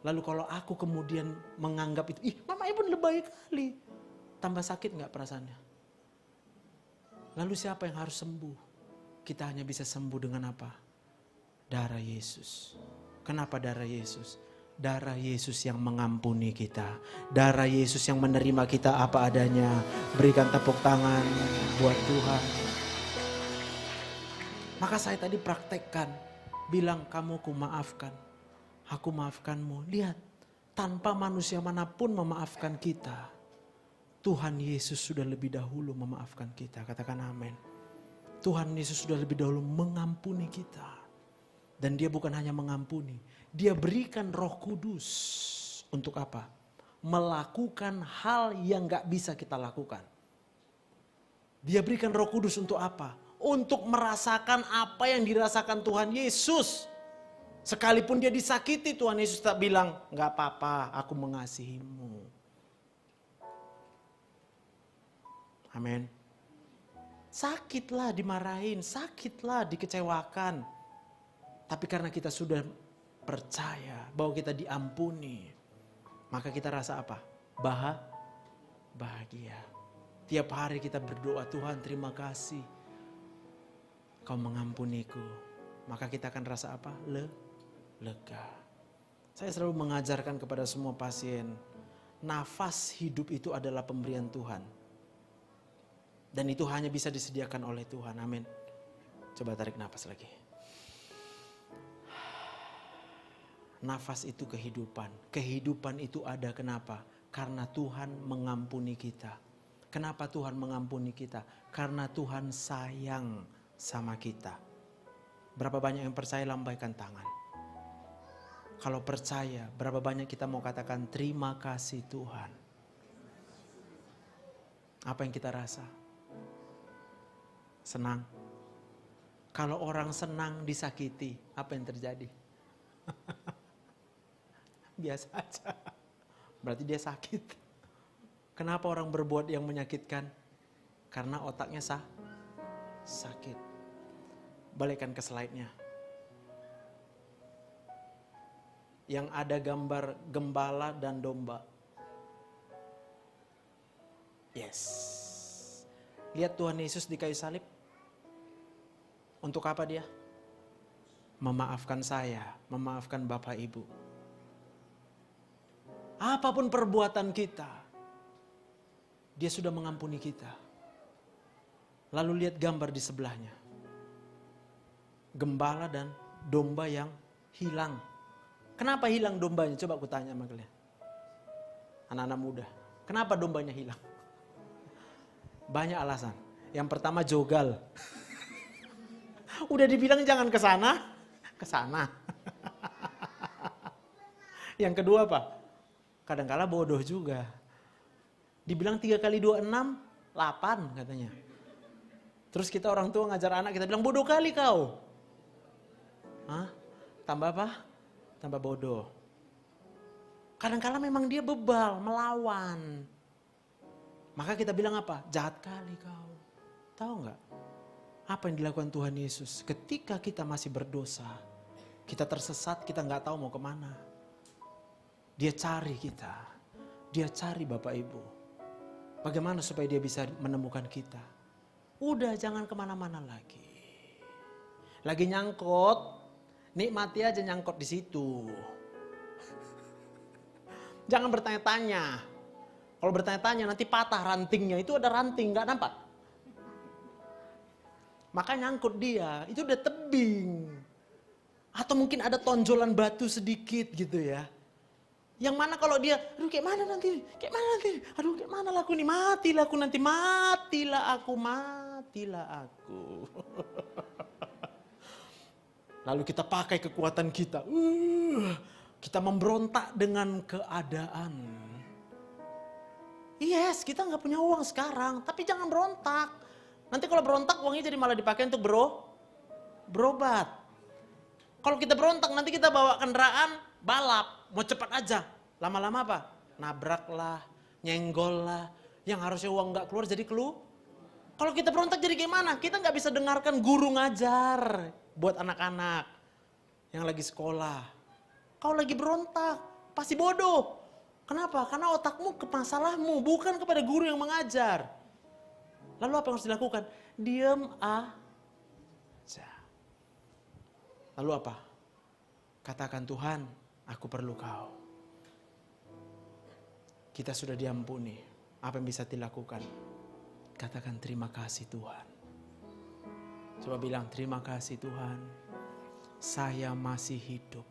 Lalu kalau aku kemudian menganggap itu, mama ini pun lebay kali. Tambah sakit gak perasaannya? Lalu siapa yang harus sembuh? Kita hanya bisa sembuh dengan apa? Darah Yesus. Kenapa darah Yesus? Darah Yesus yang mengampuni kita. Darah Yesus yang menerima kita apa adanya. Berikan tepuk tangan buat Tuhan. Maka saya tadi praktekkan. bilang kamu ku maafkan, aku maafkanmu. Lihat, tanpa manusia manapun memaafkan kita, Tuhan Yesus sudah lebih dahulu memaafkan kita. Katakan amin. Tuhan Yesus sudah lebih dahulu mengampuni kita. Dan dia bukan hanya mengampuni, dia berikan Roh Kudus. Untuk apa? Melakukan hal yang gak bisa kita lakukan. Dia berikan Roh Kudus untuk apa? Untuk merasakan apa yang dirasakan Tuhan Yesus. Sekalipun dia disakiti, Tuhan Yesus tak bilang, gak apa-apa, aku mengasihimu. Amin. Sakitlah dimarahin, sakitlah dikecewakan. Tapi karena kita sudah percaya bahwa kita diampuni, maka kita rasa apa? Bahagia. Tiap hari kita berdoa, Tuhan terima kasih Kau mengampuniku. Maka kita akan rasa apa? Lega. Saya selalu mengajarkan kepada semua pasien, nafas hidup itu adalah pemberian Tuhan. Dan itu hanya bisa disediakan oleh Tuhan. Amin. Coba tarik nafas lagi. Nafas itu kehidupan. Kehidupan itu ada kenapa? Karena Tuhan mengampuni kita. Kenapa Tuhan mengampuni kita? Karena Tuhan sayang sama kita. Berapa banyak yang percaya, lambaikan tangan. Kalau percaya, berapa banyak kita mau katakan terima kasih Tuhan? Apa yang kita rasa? Senang. Kalau orang senang disakiti, apa yang terjadi? Biasa aja. Berarti dia sakit. Kenapa orang berbuat yang menyakitkan? Karena otaknya sakit. Balikkan ke slide-nya. Yang ada gambar gembala dan domba. Yes. Lihat Tuhan Yesus di kayu salib. Untuk apa dia? Memaafkan saya, memaafkan Bapak Ibu. Apapun perbuatan kita, dia sudah mengampuni kita. Lalu lihat gambar di sebelahnya. Gembala dan domba yang hilang. Kenapa hilang dombanya? Coba aku tanya sama kalian. Anak-anak muda. Kenapa dombanya hilang? Banyak alasan. Yang pertama jogal. Udah dibilang jangan ke sana, ke sana. Yang kedua apa? Kadang-kala bodoh juga. Dibilang 3 kali 2, 6, 8 katanya. Terus kita orang tua ngajar anak, kita bilang bodoh kali kau. Hah? Tambah apa? Tambah bodoh. Kadang-kala memang dia bebal, melawan. Maka kita bilang apa? Jahat kali kau. Tahu nggak? Apa yang dilakukan Tuhan Yesus? Ketika kita masih berdosa, kita tersesat, kita nggak tahu mau kemana. Dia cari kita. Dia cari Bapak Ibu. Bagaimana supaya dia bisa menemukan kita? Udah jangan kemana-mana lagi. Lagi nyangkut, nikmati aja nyangkut di situ. Jangan bertanya-tanya. Kalau bertanya-tanya nanti patah rantingnya. Itu ada ranting, nggak nampak? Maka nyangkut dia, itu udah tebing. Atau mungkin ada tonjolan batu sedikit gitu ya. Yang mana kalau dia, aduh kayak mana nanti, aduh kayak mana lah aku nih, matilah aku nanti, matilah aku. Lalu kita pakai kekuatan kita, kita memberontak dengan keadaan. Yes, kita nggak punya uang sekarang, tapi jangan berontak. Nanti kalau berontak uangnya jadi malah dipakai untuk berobat. Kalau kita berontak nanti kita bawa kendaraan balap, mau cepat aja. Lama-lama apa? Nabrak lah, nyenggol lah. Yang harusnya uang nggak keluar jadi Kalau kita berontak jadi gimana? Kita nggak bisa dengarkan guru ngajar buat anak-anak yang lagi sekolah. Kau lagi berontak, pasti bodoh. Kenapa? Karena otakmu ke masalahmu, bukan kepada guru yang mengajar. Lalu apa yang harus dilakukan? Diam aja. Lalu apa? Katakan Tuhan, aku perlu kau. Kita sudah diampuni. Apa yang bisa dilakukan? Katakan terima kasih Tuhan. Coba bilang terima kasih Tuhan. saya masih hidup.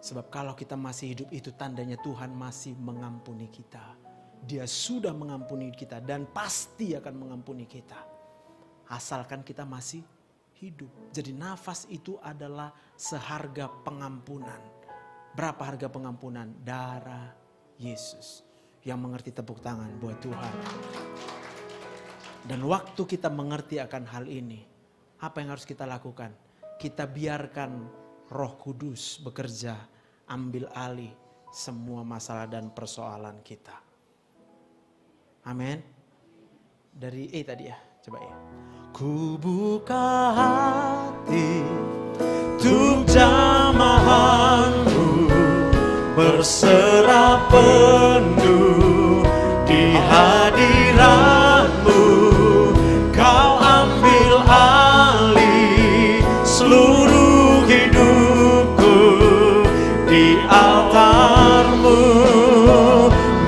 Sebab kalau kita masih hidup itu tandanya Tuhan masih mengampuni kita. Dia sudah mengampuni kita dan pasti akan mengampuni kita. Asalkan kita masih hidup. Jadi nafas itu adalah seharga pengampunan. Berapa harga pengampunan? Darah Yesus. Yang mengerti tepuk tangan buat Tuhan. Dan waktu kita mengerti akan hal ini, apa yang harus kita lakukan? Kita biarkan Roh Kudus bekerja, ambil alih semua masalah dan persoalan kita. Amin. Dari tadi ya, coba ya. Ku buka hati untuk jamahanmu, berserah penuh di hadiratmu. Kau ambil alih seluruh hidupku di altarmu,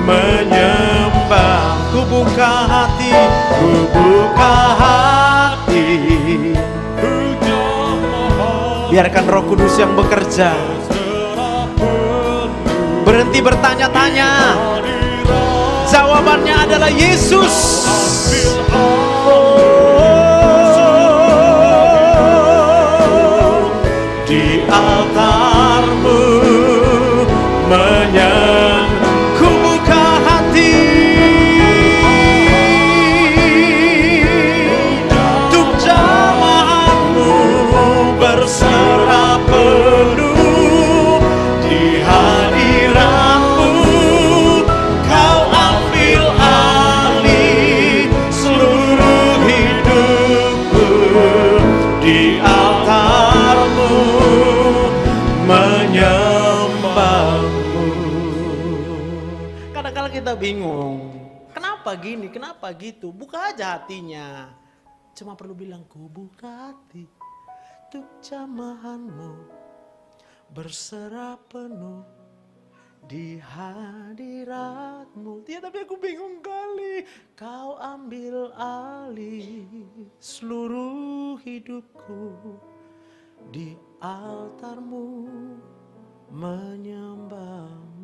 menyembah. Ku buka hati, ku buka hati. Biarkan Roh Kudus yang bekerja. Berhenti bertanya-tanya. Jawabannya adalah Yesus. Di altarmu ku buka hati untuk jamahanmu, berserah penuh di hadiratmu. Kau ambil alih seluruh hidupku di altarmu, menyembahmu. Kadang-kadang kita bingung, kenapa gini, kenapa gitu. Buka aja hatinya. Cuma perlu bilang, ku buka hati untuk jamahanmu, berserah penuh di hadiratmu. Ya, tapi aku bingung kali. Kau ambil alih seluruh hidupku di altarmu, menyembahmu.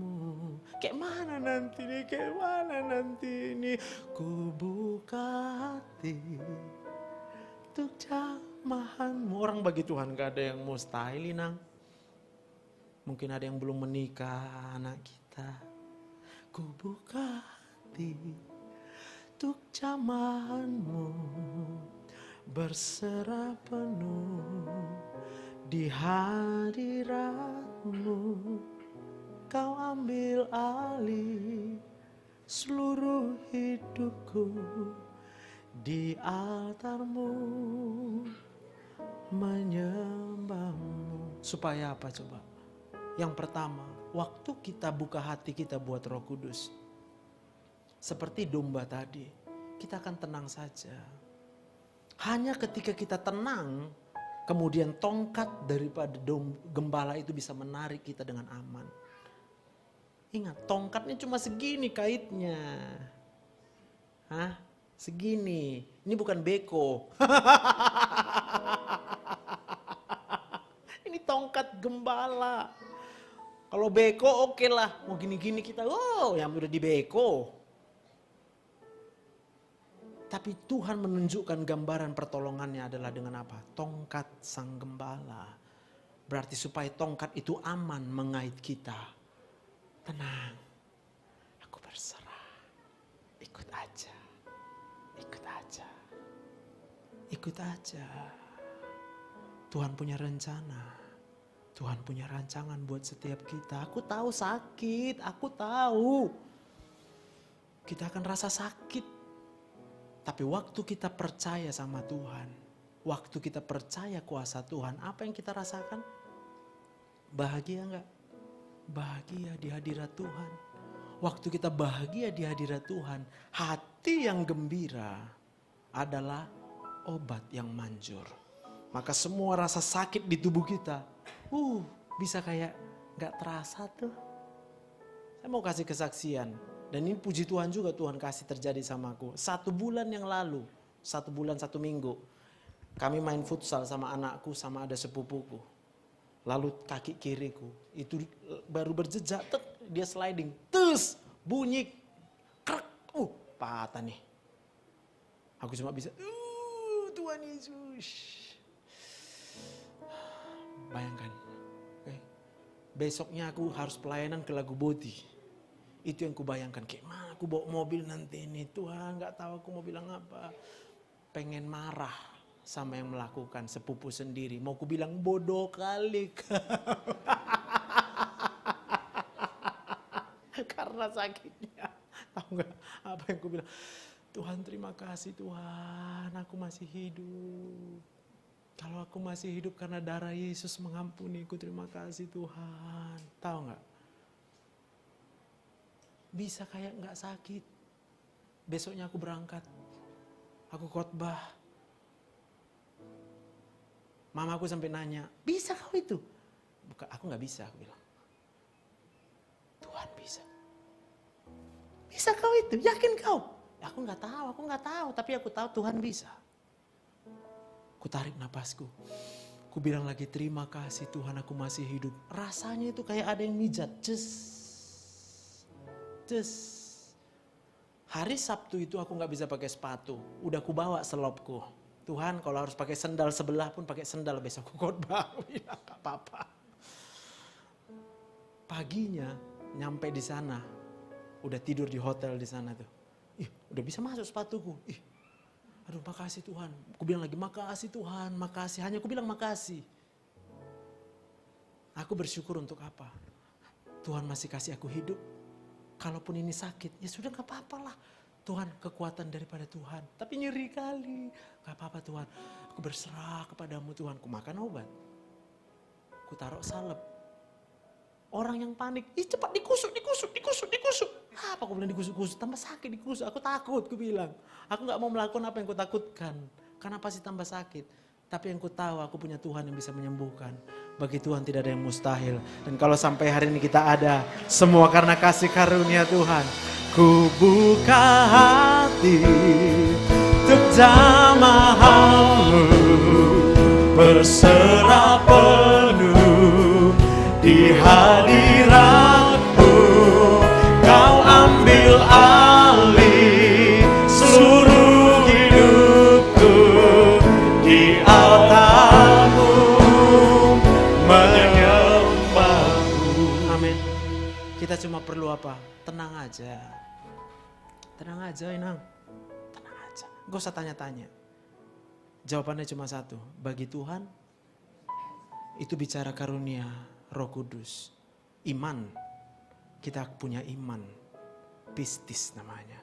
Kayak mana nanti nih, kayak mana nanti nih. Ku buka hati untuk jamahanmu. Orang bagi Tuhan gak ada yang mustahil, Inang. Mungkin ada yang belum menikah, anak kita. Ku buka hati untuk jamahanmu, berserah penuh di hadiratmu. Kau ambil alih seluruh hidupku di altarmu, menyembahmu. Supaya apa coba? Yang pertama, waktu kita buka hati kita buat Roh Kudus, seperti domba tadi, kita akan tenang saja. Hanya ketika kita tenang, kemudian tongkat daripada gembala itu bisa menarik kita dengan aman. Ingat, tongkatnya cuma segini kaitnya. Hah? Segini. Ini bukan beko. Ini tongkat gembala. Kalau beko oke lah. Mau gini-gini kita, yang udah di beko. Tapi Tuhan menunjukkan gambaran pertolongannya adalah dengan apa? Tongkat sang gembala. Berarti supaya tongkat itu aman mengait kita. Tenang, aku berserah. Ikut aja. Ikut aja. Ikut aja. Tuhan punya rencana. Tuhan punya rancangan buat setiap kita. Aku tahu sakit, aku tahu. Kita akan rasa sakit. Tapi waktu kita percaya sama Tuhan, waktu kita percaya kuasa Tuhan, apa yang kita rasakan? Bahagia enggak? Bahagia di hadirat Tuhan. Waktu kita bahagia di hadirat Tuhan, hati yang gembira adalah obat yang manjur. Maka semua rasa sakit di tubuh kita, bisa kayak gak terasa tuh. Saya mau kasih kesaksian. Dan ini puji Tuhan juga Tuhan kasih terjadi sama aku. 1 bulan yang lalu, 1 bulan 1 minggu. Kami main futsal sama anakku sama ada sepupuku. Lalu kaki kiriku itu baru berjejak, dia sliding, terus bunyi krek, patah nih. Aku cuma bisa, Tuhan Yesus. Bayangkan, besoknya aku harus pelayanan ke Lagu Boti. Itu yang kubayangkan, kayak mana aku bawa mobil nanti ini, Tuhan gak tahu aku mau bilang apa. Pengen marah sama yang melakukan, sepupu sendiri. Mau ku bilang bodoh kali. Karena sakitnya. Tahu gak apa yang ku bilang? Tuhan terima kasih Tuhan, aku masih hidup. Kalau aku masih hidup karena darah Yesus mengampuniku, terima kasih Tuhan. Tahu gak? Bisa kayak gak sakit. Besoknya aku berangkat. Aku khotbah. Mama aku sampai nanya, bisa kau itu? Bukan, aku gak bisa, aku bilang. Tuhan bisa. Bisa kau itu? Yakin kau? Aku gak tahu, tapi aku tahu Tuhan bisa. Ku tarik napasku. Ku bilang lagi, terima kasih Tuhan aku masih hidup. Rasanya itu kayak ada yang mijat. Hari Sabtu itu aku gak bisa pakai sepatu. Udah ku bawa selopku. Tuhan kalau harus pakai sendal sebelah pun pakai sendal besok aku khotbah. Bilang gak apa-apa. Paginya nyampe di sana. Udah tidur di hotel di sana tuh. Udah bisa masuk sepatuku. Aduh makasih Tuhan. Aku bilang lagi makasih Tuhan, makasih. Hanya aku bilang makasih. Aku bersyukur untuk apa? Tuhan masih kasih aku hidup. Kalaupun ini sakit, ya sudah gak apa-apa lah. Tuhan kekuatan daripada Tuhan. Tapi nyeri kali. Gak apa-apa Tuhan. Aku berserah kepadamu Tuhan. Aku makan obat. Aku taruh salep. Orang yang panik. Cepat dikusuk. Apa aku bilang dikusuk? Tambah sakit dikusuk. Aku takut aku bilang. Aku gak mau melakukan apa yang aku takutkan. Karena pasti tambah sakit. Tapi yang ku tahu aku punya Tuhan yang bisa menyembuhkan. Bagi Tuhan tidak ada yang mustahil. Dan kalau sampai hari ini kita ada. Semua karena kasih karunia Tuhan. Ku buka hati untuk jamaah-Mu, berserah penuh di hadirat-Mu. Kau ambil alih seluruh hidupku, di altar-Mu menyembah-Mu. Amin. Kita cuma perlu apa? Tenang aja. Tenang aja Inang. Tenang aja. Gak usah tanya-tanya. Jawabannya cuma satu. Bagi Tuhan itu bicara karunia Roh Kudus. Iman. Kita punya iman. Pistis namanya.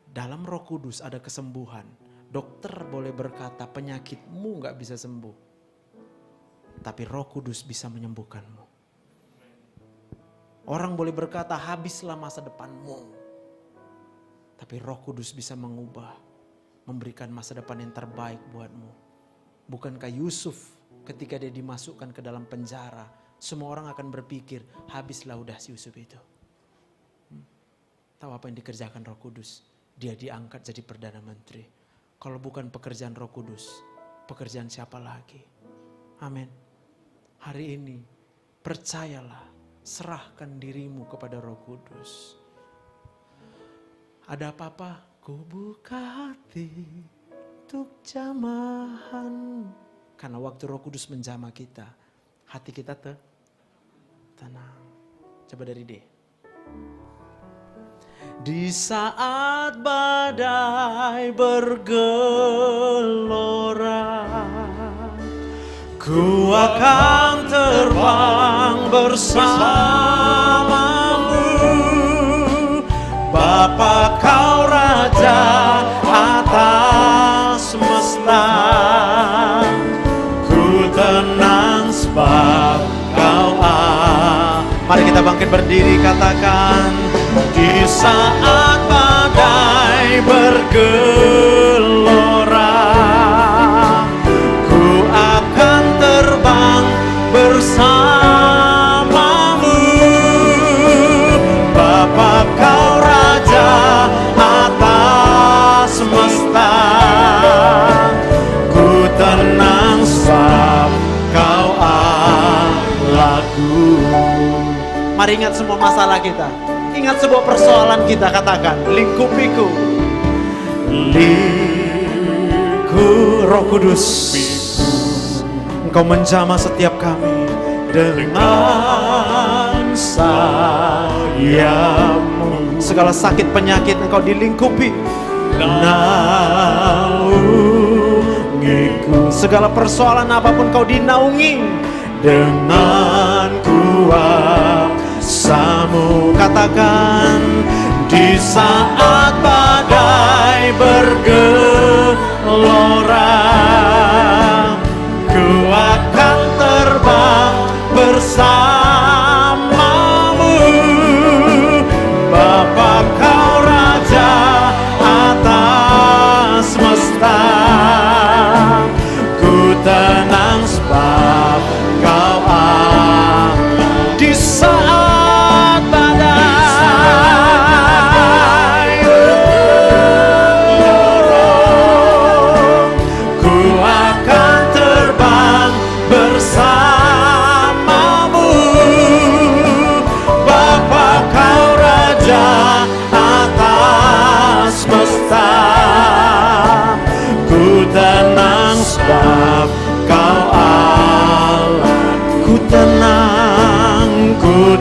Dalam Roh Kudus ada kesembuhan. Dokter boleh berkata penyakitmu gak bisa sembuh. Tapi Roh Kudus bisa menyembuhkanmu. Orang boleh berkata habislah masa depanmu. Tapi Roh Kudus bisa mengubah. Memberikan masa depan yang terbaik buatmu. Bukankah Yusuf ketika dia dimasukkan ke dalam penjara. Semua orang akan berpikir habislah udah si Yusuf itu. Tahu apa yang dikerjakan Roh Kudus? Dia diangkat jadi Perdana Menteri. Kalau bukan pekerjaan Roh Kudus. Pekerjaan siapa lagi? Amin. Hari ini percayalah. Serahkan dirimu kepada Roh Kudus. Ada apa-apa? Ku buka hati untuk jamahan. Karena waktu Roh Kudus menjamah kita, hati kita tenang. Coba dari D. Di saat badai bergelora, ku akan terbang bersamamu. Bapa kau Raja atas semesta. Ku tenang sebab kau Mari kita bangkit berdiri katakan. Di saat badai bergelora, ku akan terbang bersamamu. Bapa kau Raja atas semesta. Ku tenang sebab kau Mari ingat semua masalah kita. Ingat sebuah persoalan kita, katakan, lingkupiku. Roh Kudus, Engkau menjamah setiap kami dengan sayap-Mu. Segala sakit penyakit Engkau dilingkupi. Naungiku. Segala persoalan apapun Kau dinaungi dengan kuasa-Mu. Katakan, di saat badai bergelora, ku akan terbang bersamamu. Bapa, Kau Raja atas semesta, ku tenang sebab Kau Allah. Di saat badai ku akan terbang bersamamu. Bapa, Kau Raja atas semesta, ku tenang sebab Kau Allah. Ku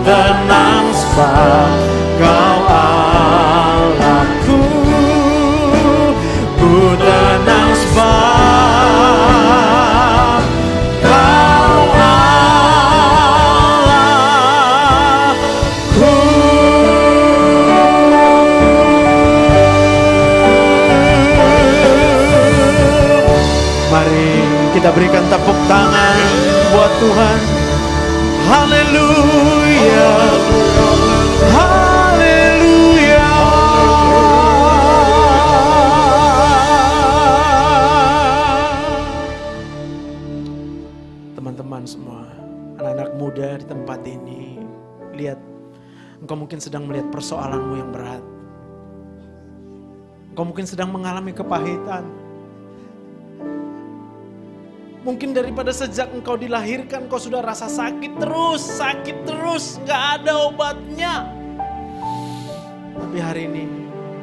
tenang sebab Kau Allahku. Ku tenang sebab Kau Allahku. Mari kita berikan tepuk tangan buat Tuhan. Haleluya, haleluya. Teman-teman semua, anak-anak muda di tempat ini, lihat, engkau mungkin sedang melihat persoalanmu yang berat. Engkau mungkin sedang mengalami kepahitan. Mungkin daripada sejak engkau dilahirkan, kau sudah rasa sakit terus, gak ada obatnya. Tapi hari ini,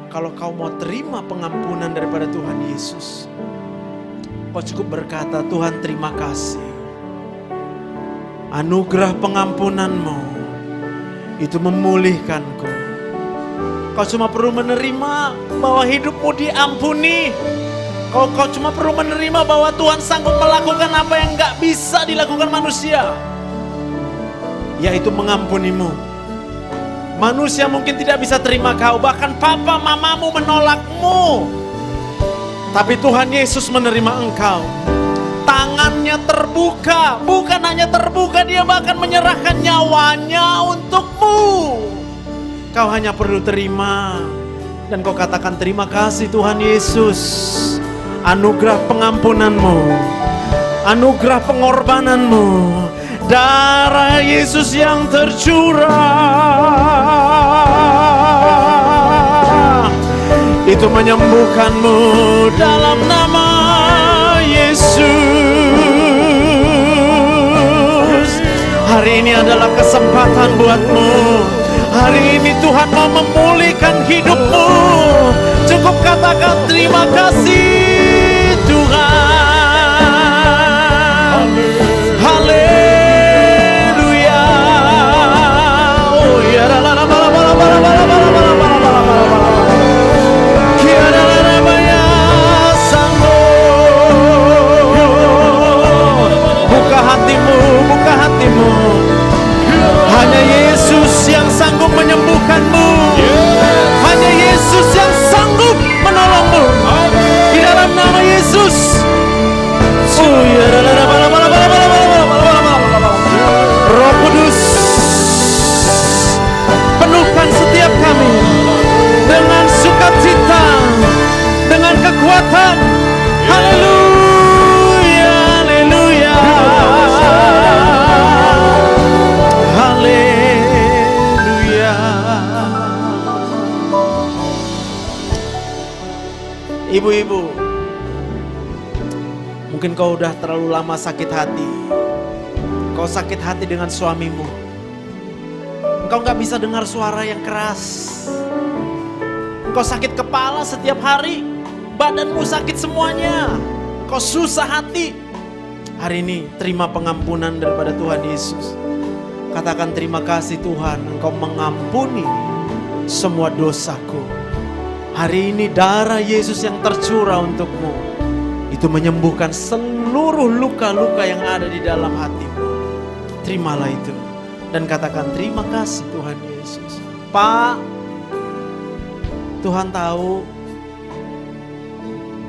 kalau kau mau terima pengampunan daripada Tuhan Yesus, kau cukup berkata, Tuhan terima kasih. Anugerah pengampunan-Mu itu memulihkanku. Kau cuma perlu menerima bahwa hidupmu diampuni. Kau cuma perlu menerima bahwa Tuhan sanggup melakukan apa yang gak bisa dilakukan manusia, yaitu mengampunimu. Manusia mungkin tidak bisa terima kau, bahkan papa mamamu menolakmu. Tapi Tuhan Yesus menerima engkau. Tangannya terbuka, bukan hanya terbuka, dia bahkan menyerahkan nyawanya untukmu. Kau hanya perlu terima, dan kau katakan terima kasih Tuhan Yesus. Anugerah pengampunan-Mu, anugerah pengorbanan-Mu, darah Yesus yang tercurah, itu menyembuhkanmu dalam nama Yesus. Hari ini adalah kesempatan buatmu. Hari ini Tuhan mau memulihkan hidupmu. Cukup katakan terima kasih Tuhan. Haleluya. Oh ya la la la la la la la la la buka hatimu. Hanya Yesus yang sanggup menyembuhkanmu. Hanya Yesus yang sanggup menolongmu. Di dalam nama Yesus. Oh ya, Roh Kudus, penuhkan setiap kami dengan sukacita, dengan kekuatan. Haleluya, haleluya, haleluya. Ibu-ibu, mungkin kau udah terlalu lama sakit hati. Kau sakit hati dengan suamimu. Engkau gak bisa dengar suara yang keras. Engkau sakit kepala setiap hari, badanmu sakit semuanya, engkau susah hati. Hari ini terima pengampunan daripada Tuhan Yesus. Katakan terima kasih Tuhan, Engkau mengampuni semua dosaku. Hari ini darah Yesus yang tercurah untukmu, itu menyembuhkan seluruh luka-luka yang ada di dalam hatimu. Terimalah itu dan katakan terima kasih Tuhan Yesus. Pak, Tuhan tahu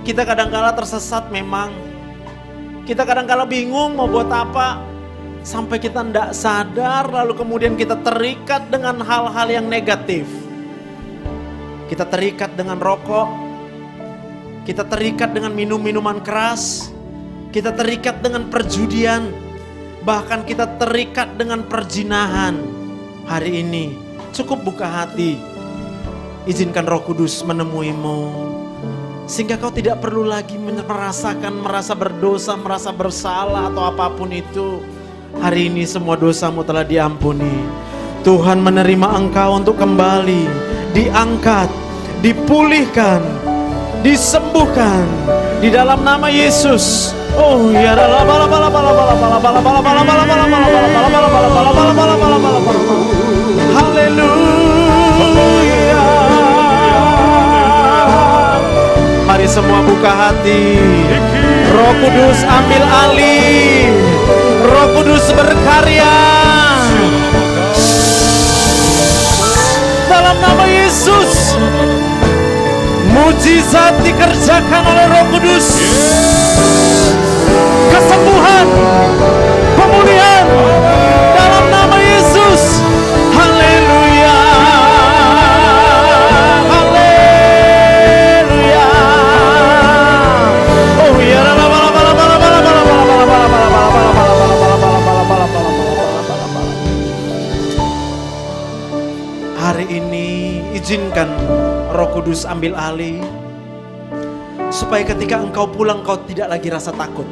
kita kadang-kala tersesat memang. Kita kadang-kala bingung mau buat apa. Sampai kita tidak sadar lalu kemudian kita terikat dengan hal-hal yang negatif. Kita terikat dengan rokok. Kita terikat dengan minum-minuman keras. Kita terikat dengan perjudian. Bahkan kita terikat dengan perzinahan. Hari ini cukup buka hati. Izinkan Roh Kudus menemuimu. Sehingga kau tidak perlu lagi merasa berdosa, merasa bersalah atau apapun itu. Hari ini semua dosamu telah diampuni. Tuhan menerima engkau untuk kembali diangkat, dipulihkan, disembuhkan di dalam nama Yesus. Oh ya haleluya. Mari semua buka hati. Roh Kudus ambil alih. Roh Kudus berkarya. Dalam nama Yesus. Mujizat dikerjakan oleh Roh Kudus. Kesembuhan, pemulihan dalam nama Yesus. Haleluya. Hari ini izinkan Roh Kudus ambil alih, supaya ketika engkau pulang kau tidak lagi rasa takut.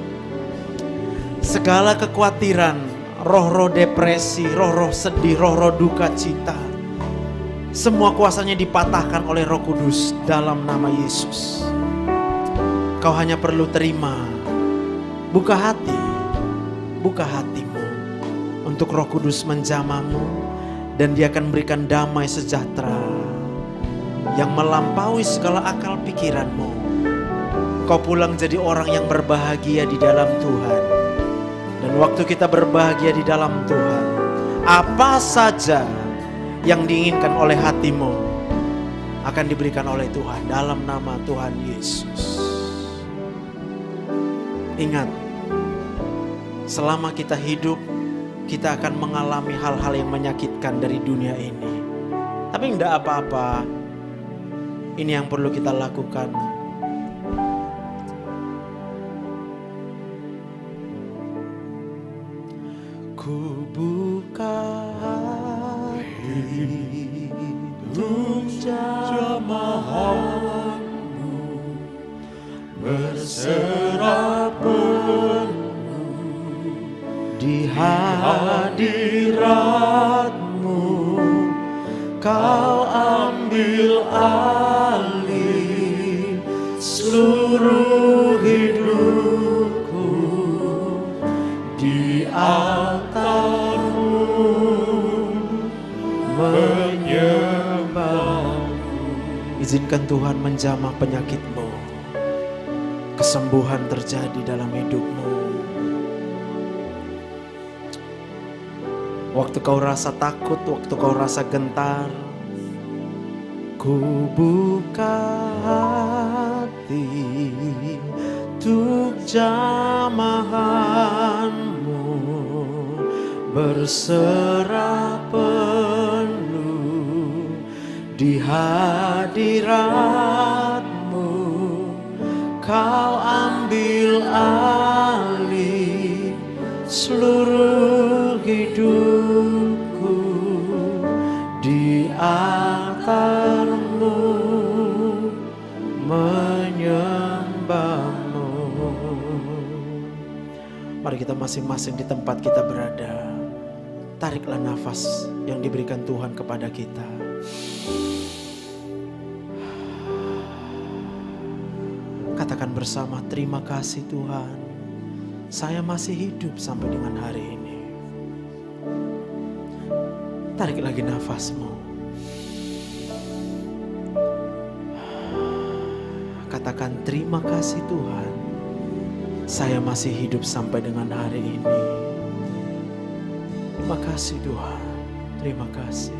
Segala kekhawatiran, roh-roh depresi, roh-roh sedih, roh-roh duka cita, semua kuasanya dipatahkan oleh Roh Kudus dalam nama Yesus. Kau hanya perlu terima, buka hati, buka hatimu untuk Roh Kudus menjamahmu. Dan dia akan berikan damai sejahtera yang melampaui segala akal pikiranmu. Kau pulang jadi orang yang berbahagia di dalam Tuhan. Dan waktu kita berbahagia di dalam Tuhan, apa saja yang diinginkan oleh hatimu akan diberikan oleh Tuhan dalam nama Tuhan Yesus. Ingat, selama kita hidup, kita akan mengalami hal-hal yang menyakitkan dari dunia ini. Tapi tidak apa-apa. Ini yang perlu kita lakukan. Ku buka hati untuk jamahanmu, berserah di hadiratmu. Kau ambil alih seluruh hidupku, di altarmu menyembahmu. Izinkan Tuhan menjamah penyakitmu, kesembuhan terjadi dalam hidupmu. Waktu kau rasa takut, waktu kau rasa gentar, ku buka hati untuk jamahanmu, berserah penuh di hadiratmu. Kau ambil alih seluruh hidupku, di altarmu menyembahmu. Mari kita masing-masing di tempat kita berada, Tariklah nafas yang diberikan Tuhan kepada kita. Katakan bersama, terima kasih Tuhan, saya masih hidup sampai dengan hari ini. Tarik lagi nafasmu. Katakan, terima kasih Tuhan, saya masih hidup sampai dengan hari ini. Terima kasih Tuhan, terima kasih.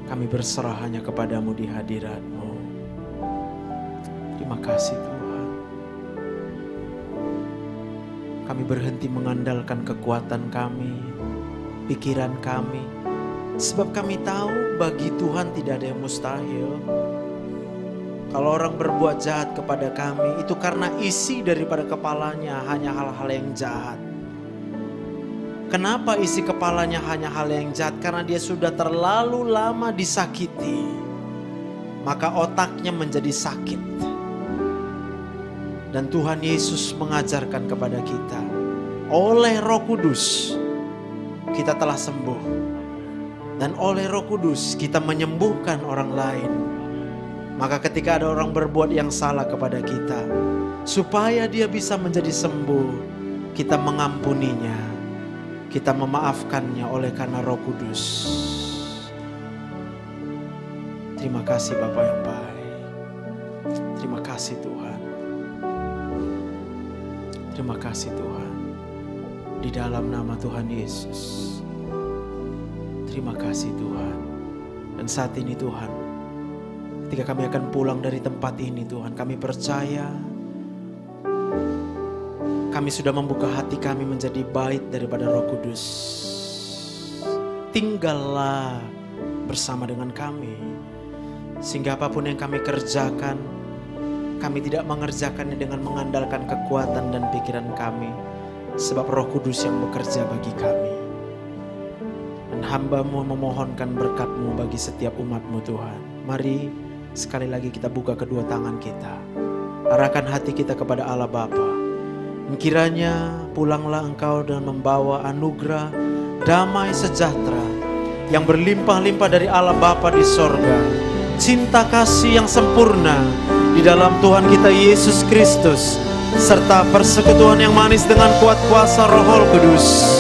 Kami berserah hanya kepadamu di hadirat-Mu. Terima kasih Tuhan. Kami berhenti mengandalkan kekuatan kami, pikiran kami, sebab kami tahu bagi Tuhan tidak ada yang mustahil. Kalau orang berbuat jahat kepada kami, itu karena isi daripada kepalanya hanya hal-hal yang jahat. Kenapa isi kepalanya hanya hal yang jahat? Karena dia sudah terlalu lama disakiti, maka otaknya menjadi sakit. Dan Tuhan Yesus mengajarkan kepada kita, oleh Roh Kudus kita telah sembuh. Dan oleh Roh Kudus kita menyembuhkan orang lain. Maka ketika ada orang berbuat yang salah kepada kita, supaya dia bisa menjadi sembuh, kita mengampuninya. Kita memaafkannya oleh karena Roh Kudus. Terima kasih Bapa yang baik. Terima kasih Tuhan. Terima kasih Tuhan. Di dalam nama Tuhan Yesus. Terima kasih Tuhan. Dan saat ini Tuhan, ketika kami akan pulang dari tempat ini Tuhan, kami percaya kami sudah membuka hati kami menjadi bait daripada Roh Kudus. Tinggallah bersama dengan kami, sehingga apapun yang kami kerjakan, kami tidak mengerjakannya dengan mengandalkan kekuatan dan pikiran kami, sebab Roh Kudus yang bekerja bagi kami. Dan hamba-Mu memohonkan berkat-Mu bagi setiap umat-Mu Tuhan. Mari sekali lagi kita buka kedua tangan kita, arahkan hati kita kepada Allah Bapa. Kiranya pulanglah Engkau dengan membawa anugerah damai sejahtera yang berlimpah-limpah dari Allah Bapa di sorga, cinta kasih yang sempurna di dalam Tuhan kita Yesus Kristus, serta persekutuan yang manis dengan kuat kuasa Roh Kudus,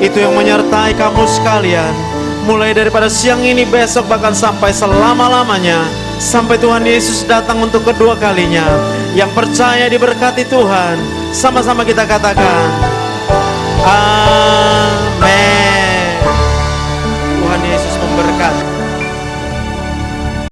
itu yang menyertai kamu sekalian, mulai daripada siang ini, besok, bahkan sampai selama-lamanya, sampai Tuhan Yesus datang untuk kedua kalinya. Yang percaya diberkati Tuhan, sama-sama kita katakan amin.